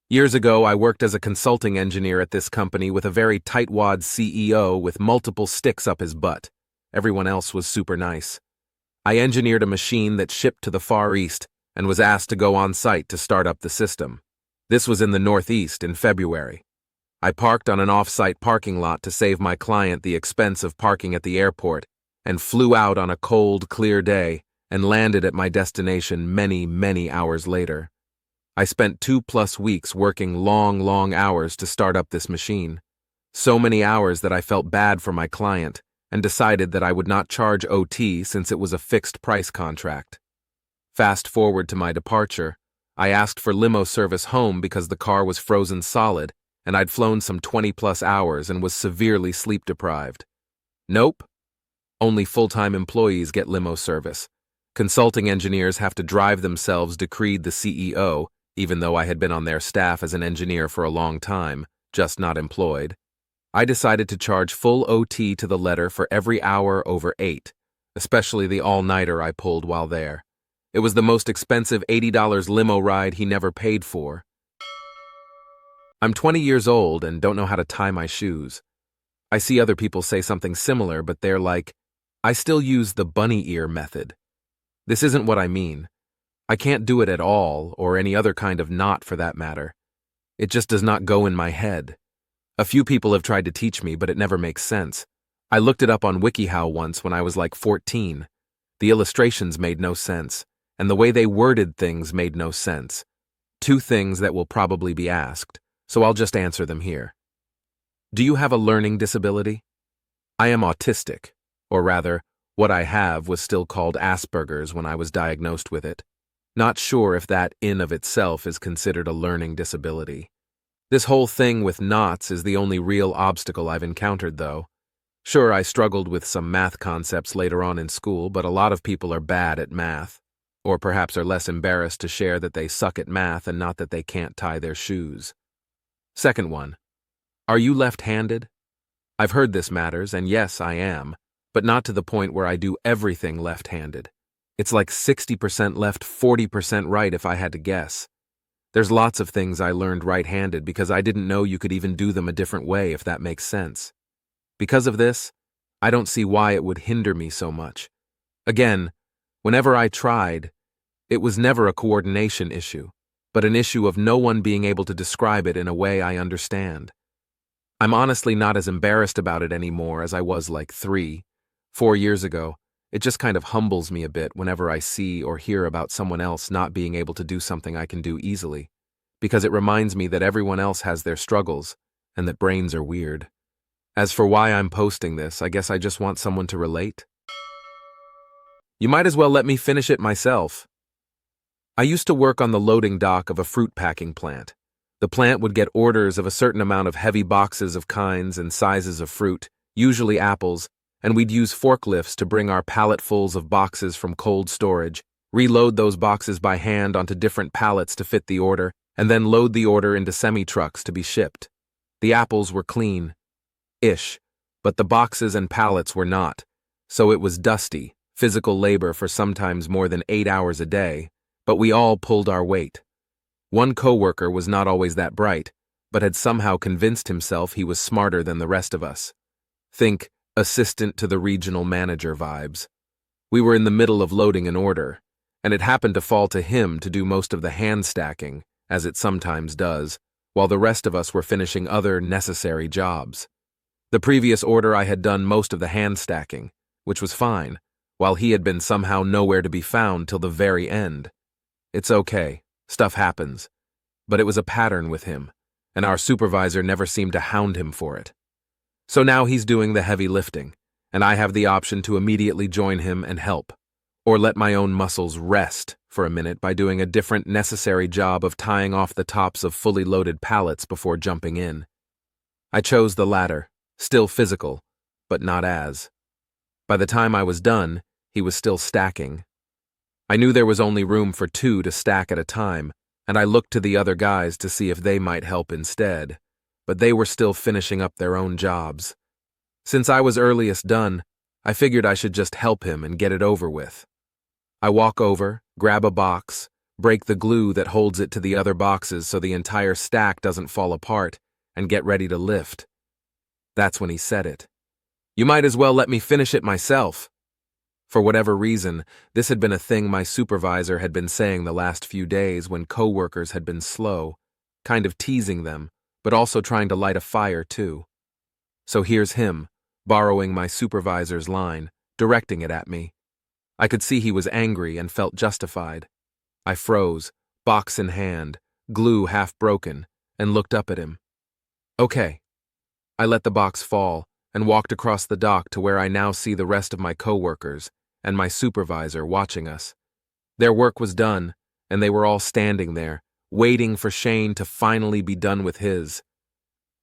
Years ago, I worked as a consulting engineer at this company with a very tightwad CEO with multiple sticks up his butt. Everyone else was super nice. I engineered a machine that shipped to the Far East and was asked to go on site to start up the system. This was in the Northeast in February. I parked on an off-site parking lot to save my client the expense of parking at the airport and flew out on a cold, clear day and landed at my destination many, many hours later. I spent 2+ weeks working long hours to start up this machine. So many hours that I felt bad for my client and decided that I would not charge OT since it was a fixed price contract. Fast forward to my departure, I asked for limo service home because the car was frozen solid and I'd flown some 20+ hours and was severely sleep deprived. Nope. Only full-time employees get limo service. Consulting engineers have to drive themselves, decreed the CEO, even though I had been on their staff as an engineer for a long time, just not employed. I decided to charge full OT to the letter for every hour over 8, especially the all-nighter I pulled while there. It was the most expensive $80 limo ride he never paid for. I'm 20 years old and don't know how to tie my shoes. I see other people say something similar, but they're like, I still use the bunny ear method. This isn't what I mean. I can't do it at all, or any other kind of knot for that matter. It just does not go in my head. A few people have tried to teach me, but it never makes sense. I looked it up on WikiHow once when I was like 14. The illustrations made no sense, and the way they worded things made no sense. Two things that will probably be asked, so I'll just answer them here. Do you have a learning disability? I am autistic, or rather, what I have was still called Asperger's when I was diagnosed with it. Not sure if that in of itself is considered a learning disability. This whole thing with knots is the only real obstacle I've encountered, though. Sure, I struggled with some math concepts later on in school, but a lot of people are bad at math, or perhaps are less embarrassed to share that they suck at math and not that they can't tie their shoes. Second one, are you left-handed? I've heard this matters, and yes, I am, but not to the point where I do everything left-handed. It's like 60% left, 40% right if I had to guess. There's lots of things I learned right-handed because I didn't know you could even do them a different way, if that makes sense. Because of this, I don't see why it would hinder me so much. Again, whenever I tried, it was never a coordination issue, but an issue of no one being able to describe it in a way I understand. I'm honestly not as embarrassed about it anymore as I was like 3, 4 years ago. It just kind of humbles me a bit whenever I see or hear about someone else not being able to do something I can do easily, because it reminds me that everyone else has their struggles and that brains are weird. As for why I'm posting this, I guess I just want someone to relate. You might as well let me finish it myself. I used to work on the loading dock of a fruit packing plant. The plant would get orders of a certain amount of heavy boxes of kinds and sizes of fruit, usually apples, and we'd use forklifts to bring our palletfuls of boxes from cold storage, reload those boxes by hand onto different pallets to fit the order, and then load the order into semi-trucks to be shipped. The apples were clean-ish, but the boxes and pallets were not, so it was dusty, physical labor for sometimes more than 8 hours a day, but we all pulled our weight. One coworker was not always that bright, but had somehow convinced himself he was smarter than the rest of us. Think assistant to the regional manager vibes. We were in the middle of loading an order, and it happened to fall to him to do most of the hand stacking, as it sometimes does, while the rest of us were finishing other necessary jobs. The previous order I had done most of the hand stacking, which was fine, while he had been somehow nowhere to be found till the very end. It's okay, stuff happens, but it was a pattern with him, and our supervisor never seemed to hound him for it. So now he's doing the heavy lifting, and I have the option to immediately join him and help, or let my own muscles rest for a minute by doing a different necessary job of tying off the tops of fully loaded pallets before jumping in. I chose the latter, still physical, but not as. By the time I was done, he was still stacking. I knew there was only room for 2 to stack at a time, and I looked to the other guys to see if they might help instead, but they were still finishing up their own jobs. Since I was earliest done, I figured I should just help him and get it over with. I walk over, grab a box, break the glue that holds it to the other boxes so the entire stack doesn't fall apart, and get ready to lift. That's when he said it. You might as well let me finish it myself. For whatever reason, this had been a thing my supervisor had been saying the last few days when coworkers had been slow, kind of teasing them, but also trying to light a fire too. So here's him, borrowing my supervisor's line, directing it at me. I could see he was angry and felt justified. I froze, box in hand, glue half broken, and looked up at him. Okay. I let the box fall and walked across the dock to where I now see the rest of my coworkers and my supervisor watching us. Their work was done, and they were all standing there, waiting for Shane to finally be done with his.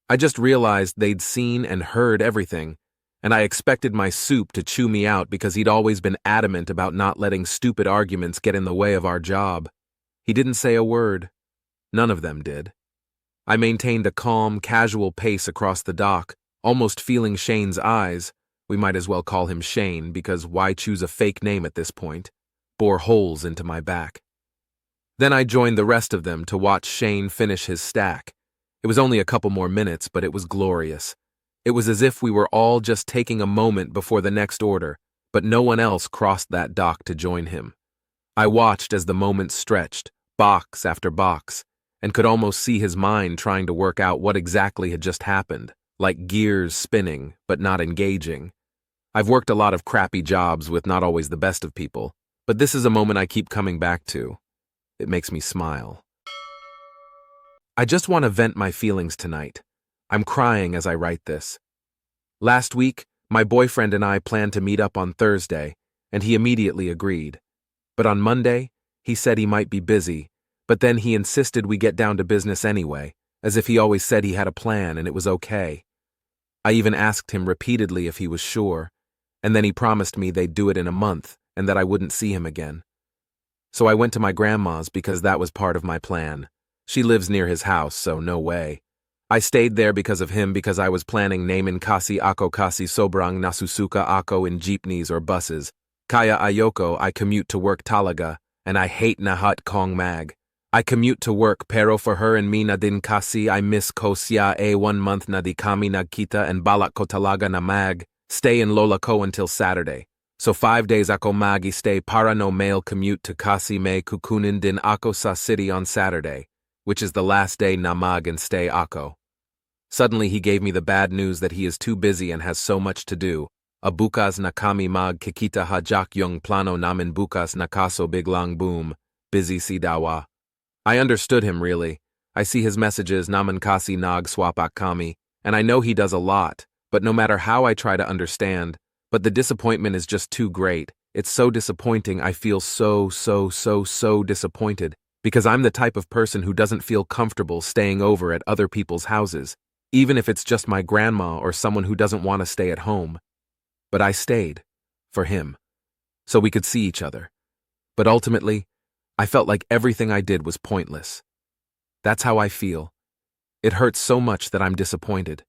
I just realized they'd seen and heard everything, and I expected my soup to chew me out because he'd always been adamant about not letting stupid arguments get in the way of our job. He didn't say a word. None of them did. I maintained a calm, casual pace across the dock, almost feeling Shane's eyes, we might as well call him Shane because why choose a fake name at this point, bore holes into my back. Then I joined the rest of them to watch Shane finish his stack. It was only a couple more minutes, but it was glorious. It was as if we were all just taking a moment before the next order, but no one else crossed that dock to join him. I watched as the moments stretched, box after box, and could almost see his mind trying to work out what exactly had just happened, like gears spinning, but not engaging. I've worked a lot of crappy jobs with not always the best of people, but this is a moment I keep coming back to. It makes me smile. I just want to vent my feelings tonight. I'm crying as I write this. Last week, my boyfriend and I planned to meet up on Thursday, and he immediately agreed. But on Monday, he said he might be busy, but then he insisted we get down to business anyway, as if he always said he had a plan and it was okay. I even asked him repeatedly if he was sure, and then he promised me they'd do it in a month and that I wouldn't see him again. So I went to my grandma's because that was part of my plan. She lives near his house, so no way. I stayed there because of him because I was planning namin kasi ako kasi sobrang nasusuka ako in jeepneys or buses. Kaya ayoko I commute to work talaga, and I hate na hot kong mag. I commute to work pero for her and me na din kasi I miss ko siya 1 month na di kami nagkita and balak ko talaga na mag, stay in lola ko until Saturday. So 5 days ako magi-stay para no mail commute to kasi may kukunin din ako sa city on Saturday, which is the last day na mag and stay ako. Suddenly he gave me the bad news that he is too busy and has so much to do. Bukas na kami mag kikita hajak yung plano namin bukas na kaso biglang boom, busy si dawa. I understood him really. I see his messages naman kasi nag swapak kami, and I know he does a lot, but no matter how I try to understand, but the disappointment is just too great. It's so disappointing. I feel so disappointed because I'm the type of person who doesn't feel comfortable staying over at other people's houses, even if it's just my grandma or someone who doesn't want to stay at home. But I stayed, for him, so we could see each other. But ultimately, I felt like everything I did was pointless. That's how I feel. It hurts so much that I'm disappointed.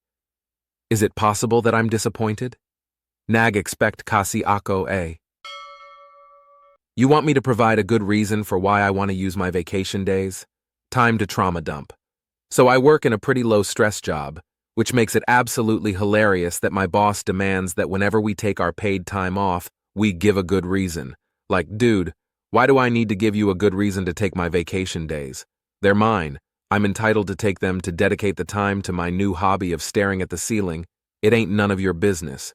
Is it possible that I'm disappointed? Nag expect kasi ako eh. You want me to provide a good reason for why I want to use my vacation days? Time to trauma dump. So I work in a pretty low-stress job, which makes it absolutely hilarious that my boss demands that whenever we take our paid time off, we give a good reason. Like, dude, why do I need to give you a good reason to take my vacation days? They're mine. I'm entitled to take them to dedicate the time to my new hobby of staring at the ceiling. It ain't none of your business.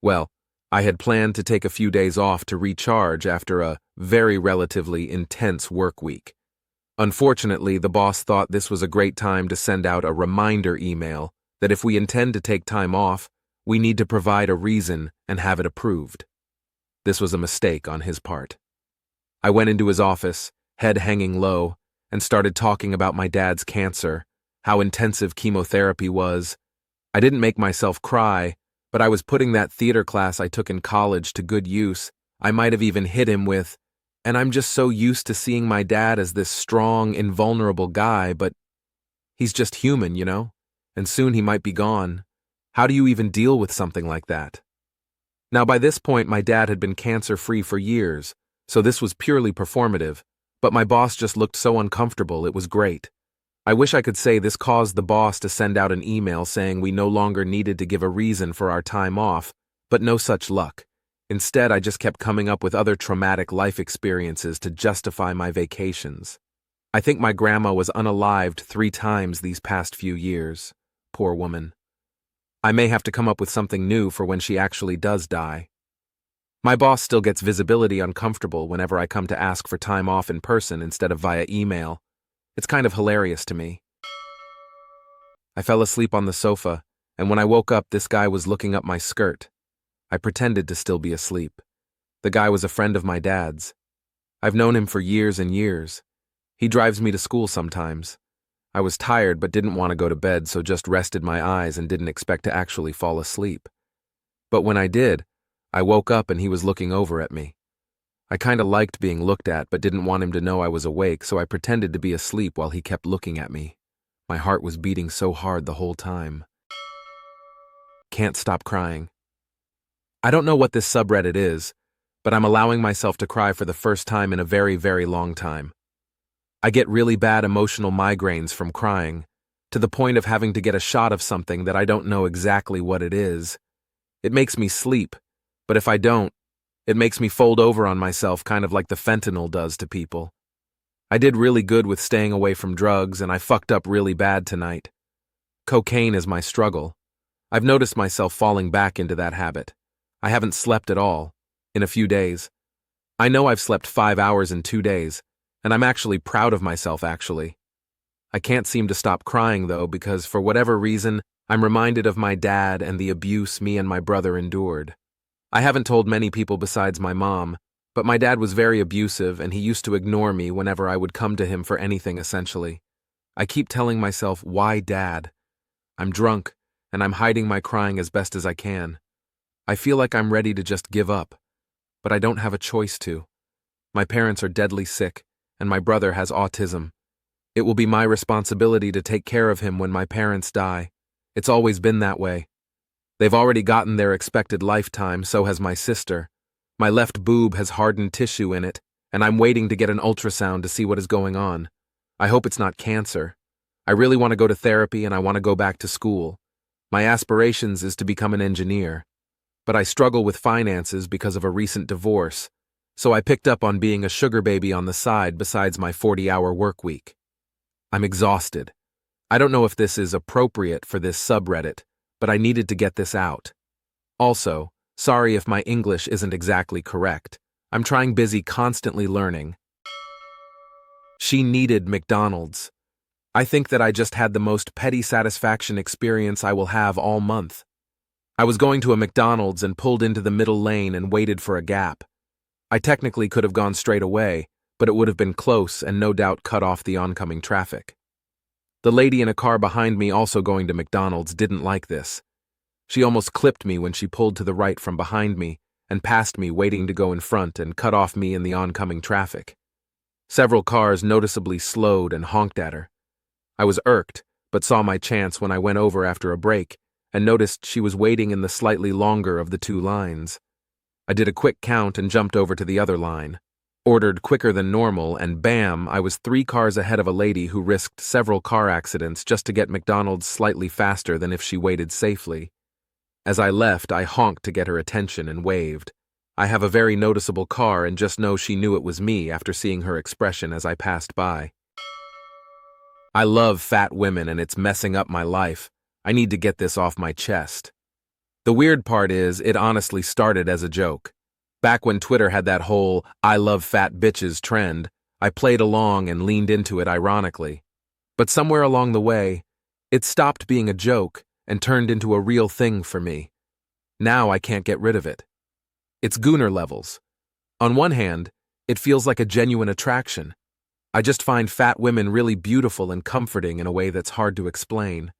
Well, I had planned to take a few days off to recharge after a very relatively intense work week. Unfortunately, the boss thought this was a great time to send out a reminder email that if we intend to take time off, we need to provide a reason and have it approved. This was a mistake on his part. I went into his office, head hanging low, and started talking about my dad's cancer, how intensive chemotherapy was. I didn't make myself cry, but I was putting that theater class I took in college to good use. I might have even hit him with, and I'm just so used to seeing my dad as this strong, invulnerable guy, but he's just human, you know? And soon he might be gone. How do you even deal with something like that? Now, by this point, my dad had been cancer-free for years, so this was purely performative, but my boss just looked so uncomfortable, it was great. I wish I could say this caused the boss to send out an email saying we no longer needed to give a reason for our time off, but no such luck. Instead, I just kept coming up with other traumatic life experiences to justify my vacations. I think my grandma was unalived 3 times these past few years. Poor woman. I may have to come up with something new for when she actually does die. My boss still gets visibility uncomfortable whenever I come to ask for time off in person instead of via email. It's kind of hilarious to me. I fell asleep on the sofa, and when I woke up, this guy was looking up my skirt. I pretended to still be asleep. The guy was a friend of my dad's. I've known him for years and years. He drives me to school sometimes. I was tired but didn't want to go to bed, so just rested my eyes and didn't expect to actually fall asleep. But when I did, I woke up and he was looking over at me. I kinda liked being looked at but didn't want him to know I was awake, so I pretended to be asleep while he kept looking at me. My heart was beating so hard the whole time. Can't stop crying. I don't know what this subreddit is, but I'm allowing myself to cry for the first time in a very, very long time. I get really bad emotional migraines from crying. to the point of having to get a shot of something that I don't know exactly what it is. It makes me sleep, but if I don't, it makes me fold over on myself kind of like the fentanyl does to people. I did really good with staying away from drugs, and I fucked up really bad tonight. Cocaine is my struggle. I've noticed myself falling back into that habit. I haven't slept at all, in a few days. I know I've slept 5 hours in 2 days, and I'm actually proud of myself, actually. I can't seem to stop crying, though, because for whatever reason, I'm reminded of my dad and the abuse me and my brother endured. I haven't told many people besides my mom, but my dad was very abusive and he used to ignore me whenever I would come to him for anything, essentially. I keep telling myself, why dad? I'm drunk, and I'm hiding my crying as best as I can. I feel like I'm ready to just give up, but I don't have a choice to. My parents are deadly sick, and my brother has autism. It will be my responsibility to take care of him when my parents die. It's always been that way. They've already gotten their expected lifetime, so has my sister. My left boob has hardened tissue in it, and I'm waiting to get an ultrasound to see what is going on. I hope it's not cancer. I really want to go to therapy and I want to go back to school. My aspirations is to become an engineer. But I struggle with finances because of a recent divorce, so I picked up on being a sugar baby on the side besides my 40-hour work week. I'm exhausted. I don't know if this is appropriate for this subreddit, but I needed to get this out. Also, sorry if my English isn't exactly correct. I'm trying busy constantly learning. She needed McDonald's. I think that I just had the most petty satisfaction experience I will have all month. I was going to a McDonald's and pulled into the middle lane and waited for a gap. I technically could have gone straight away, but it would have been close and no doubt cut off the oncoming traffic. The lady in a car behind me also going to McDonald's didn't like this. She almost clipped me when she pulled to the right from behind me and passed me waiting to go in front and cut off me in the oncoming traffic. Several cars noticeably slowed and honked at her. I was irked, but saw my chance when I went over after a break and noticed she was waiting in the slightly longer of the two lines. I did a quick count and jumped over to the other line. Ordered quicker than normal, and bam, I was 3 cars ahead of a lady who risked several car accidents just to get McDonald's slightly faster than if she waited safely. As I left, I honked to get her attention and waved. I have a very noticeable car and just know she knew it was me after seeing her expression as I passed by. I love fat women and it's messing up my life. I need to get this off my chest. The weird part is, it honestly started as a joke. Back when Twitter had that whole "I love fat bitches" trend, I played along and leaned into it ironically. But somewhere along the way, it stopped being a joke and turned into a real thing for me. Now I can't get rid of it. It's Gooner levels. On one hand, it feels like a genuine attraction. I just find fat women really beautiful and comforting in a way that's hard to explain.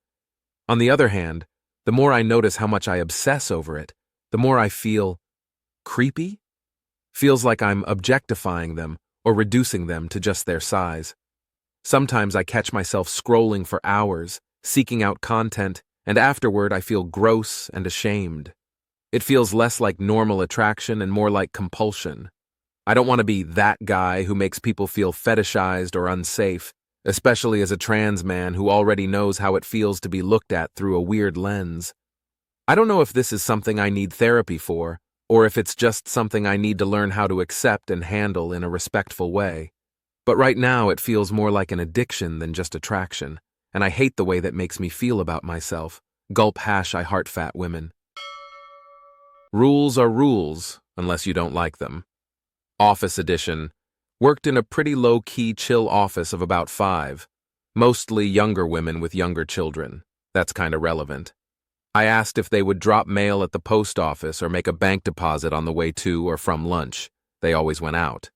On the other hand, the more I notice how much I obsess over it, the more I feel creepy? Feels like I'm objectifying them or reducing them to just their size. Sometimes I catch myself scrolling for hours, seeking out content, and afterward I feel gross and ashamed. It feels less like normal attraction and more like compulsion. I don't want to be that guy who makes people feel fetishized or unsafe, especially as a trans man who already knows how it feels to be looked at through a weird lens. I don't know if this is something I need therapy for, or if it's just something I need to learn how to accept and handle in a respectful way. But right now it feels more like an addiction than just attraction, and I hate the way that makes me feel about myself. Gulp hash, I heart fat women. Rules are rules, unless you don't like them. Office edition. Worked in a pretty low-key, chill office of about 5. Mostly younger women with younger children. That's kinda relevant. I asked if they would drop mail at the post office or make a bank deposit on the way to or from lunch. They always went out.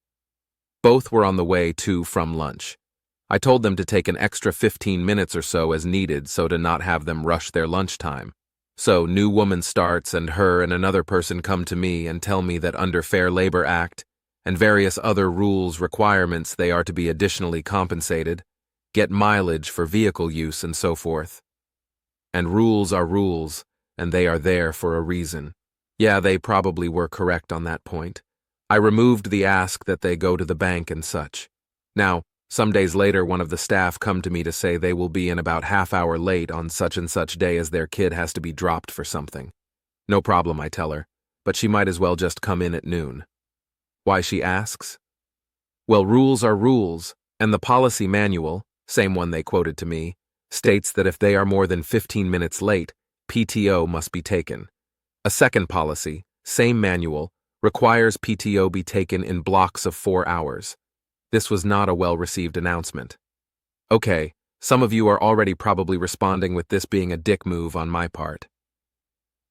Both were on the way to from lunch. I told them to take an extra 15 minutes or so as needed so to not have them rush their lunchtime. So new woman starts and her and another person come to me and tell me that under Fair Labor Act and various other rules requirements they are to be additionally compensated, get mileage for vehicle use and so forth. And rules are rules, and they are there for a reason. Yeah, they probably were correct on that point. I removed the ask that they go to the bank and such. Now, Some days later, one of the staff come to me to say they will be in about half-hour late on such and such day as their kid has to be dropped for something. No problem, I tell her, but she might as well just come in at noon. Why, she asks? Well, rules are rules, and the policy manual, same one they quoted to me, states that if they are more than 15 minutes late, PTO must be taken. A second policy, same manual, requires PTO be taken in blocks of 4 hours. This was not a well-received announcement. Okay, some of you are already probably responding with this being a dick move on my part.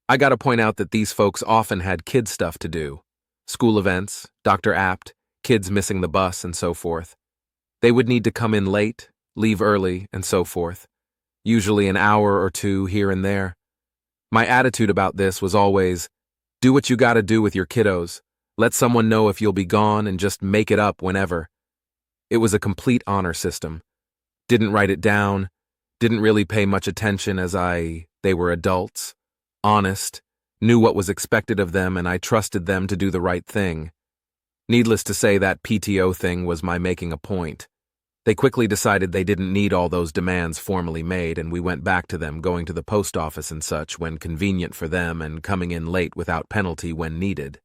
I gotta point out that these folks often had kid stuff to do. School events, Dr. Apt, kids missing the bus, and so forth. They would need to come in late, leave early, and so forth. Usually an hour or two here and there. My attitude about this was always, do what you gotta do with your kiddos. Let someone know if you'll be gone and just make it up whenever. It was a complete honor system. Didn't write it down, didn't really pay much attention as they were adults, honest, knew what was expected of them, and I trusted them to do the right thing. Needless to say, that PTO thing was my making a point. They quickly decided they didn't need all those demands formally made, and we went back to them going to the post office and such when convenient for them and coming in late without penalty when needed.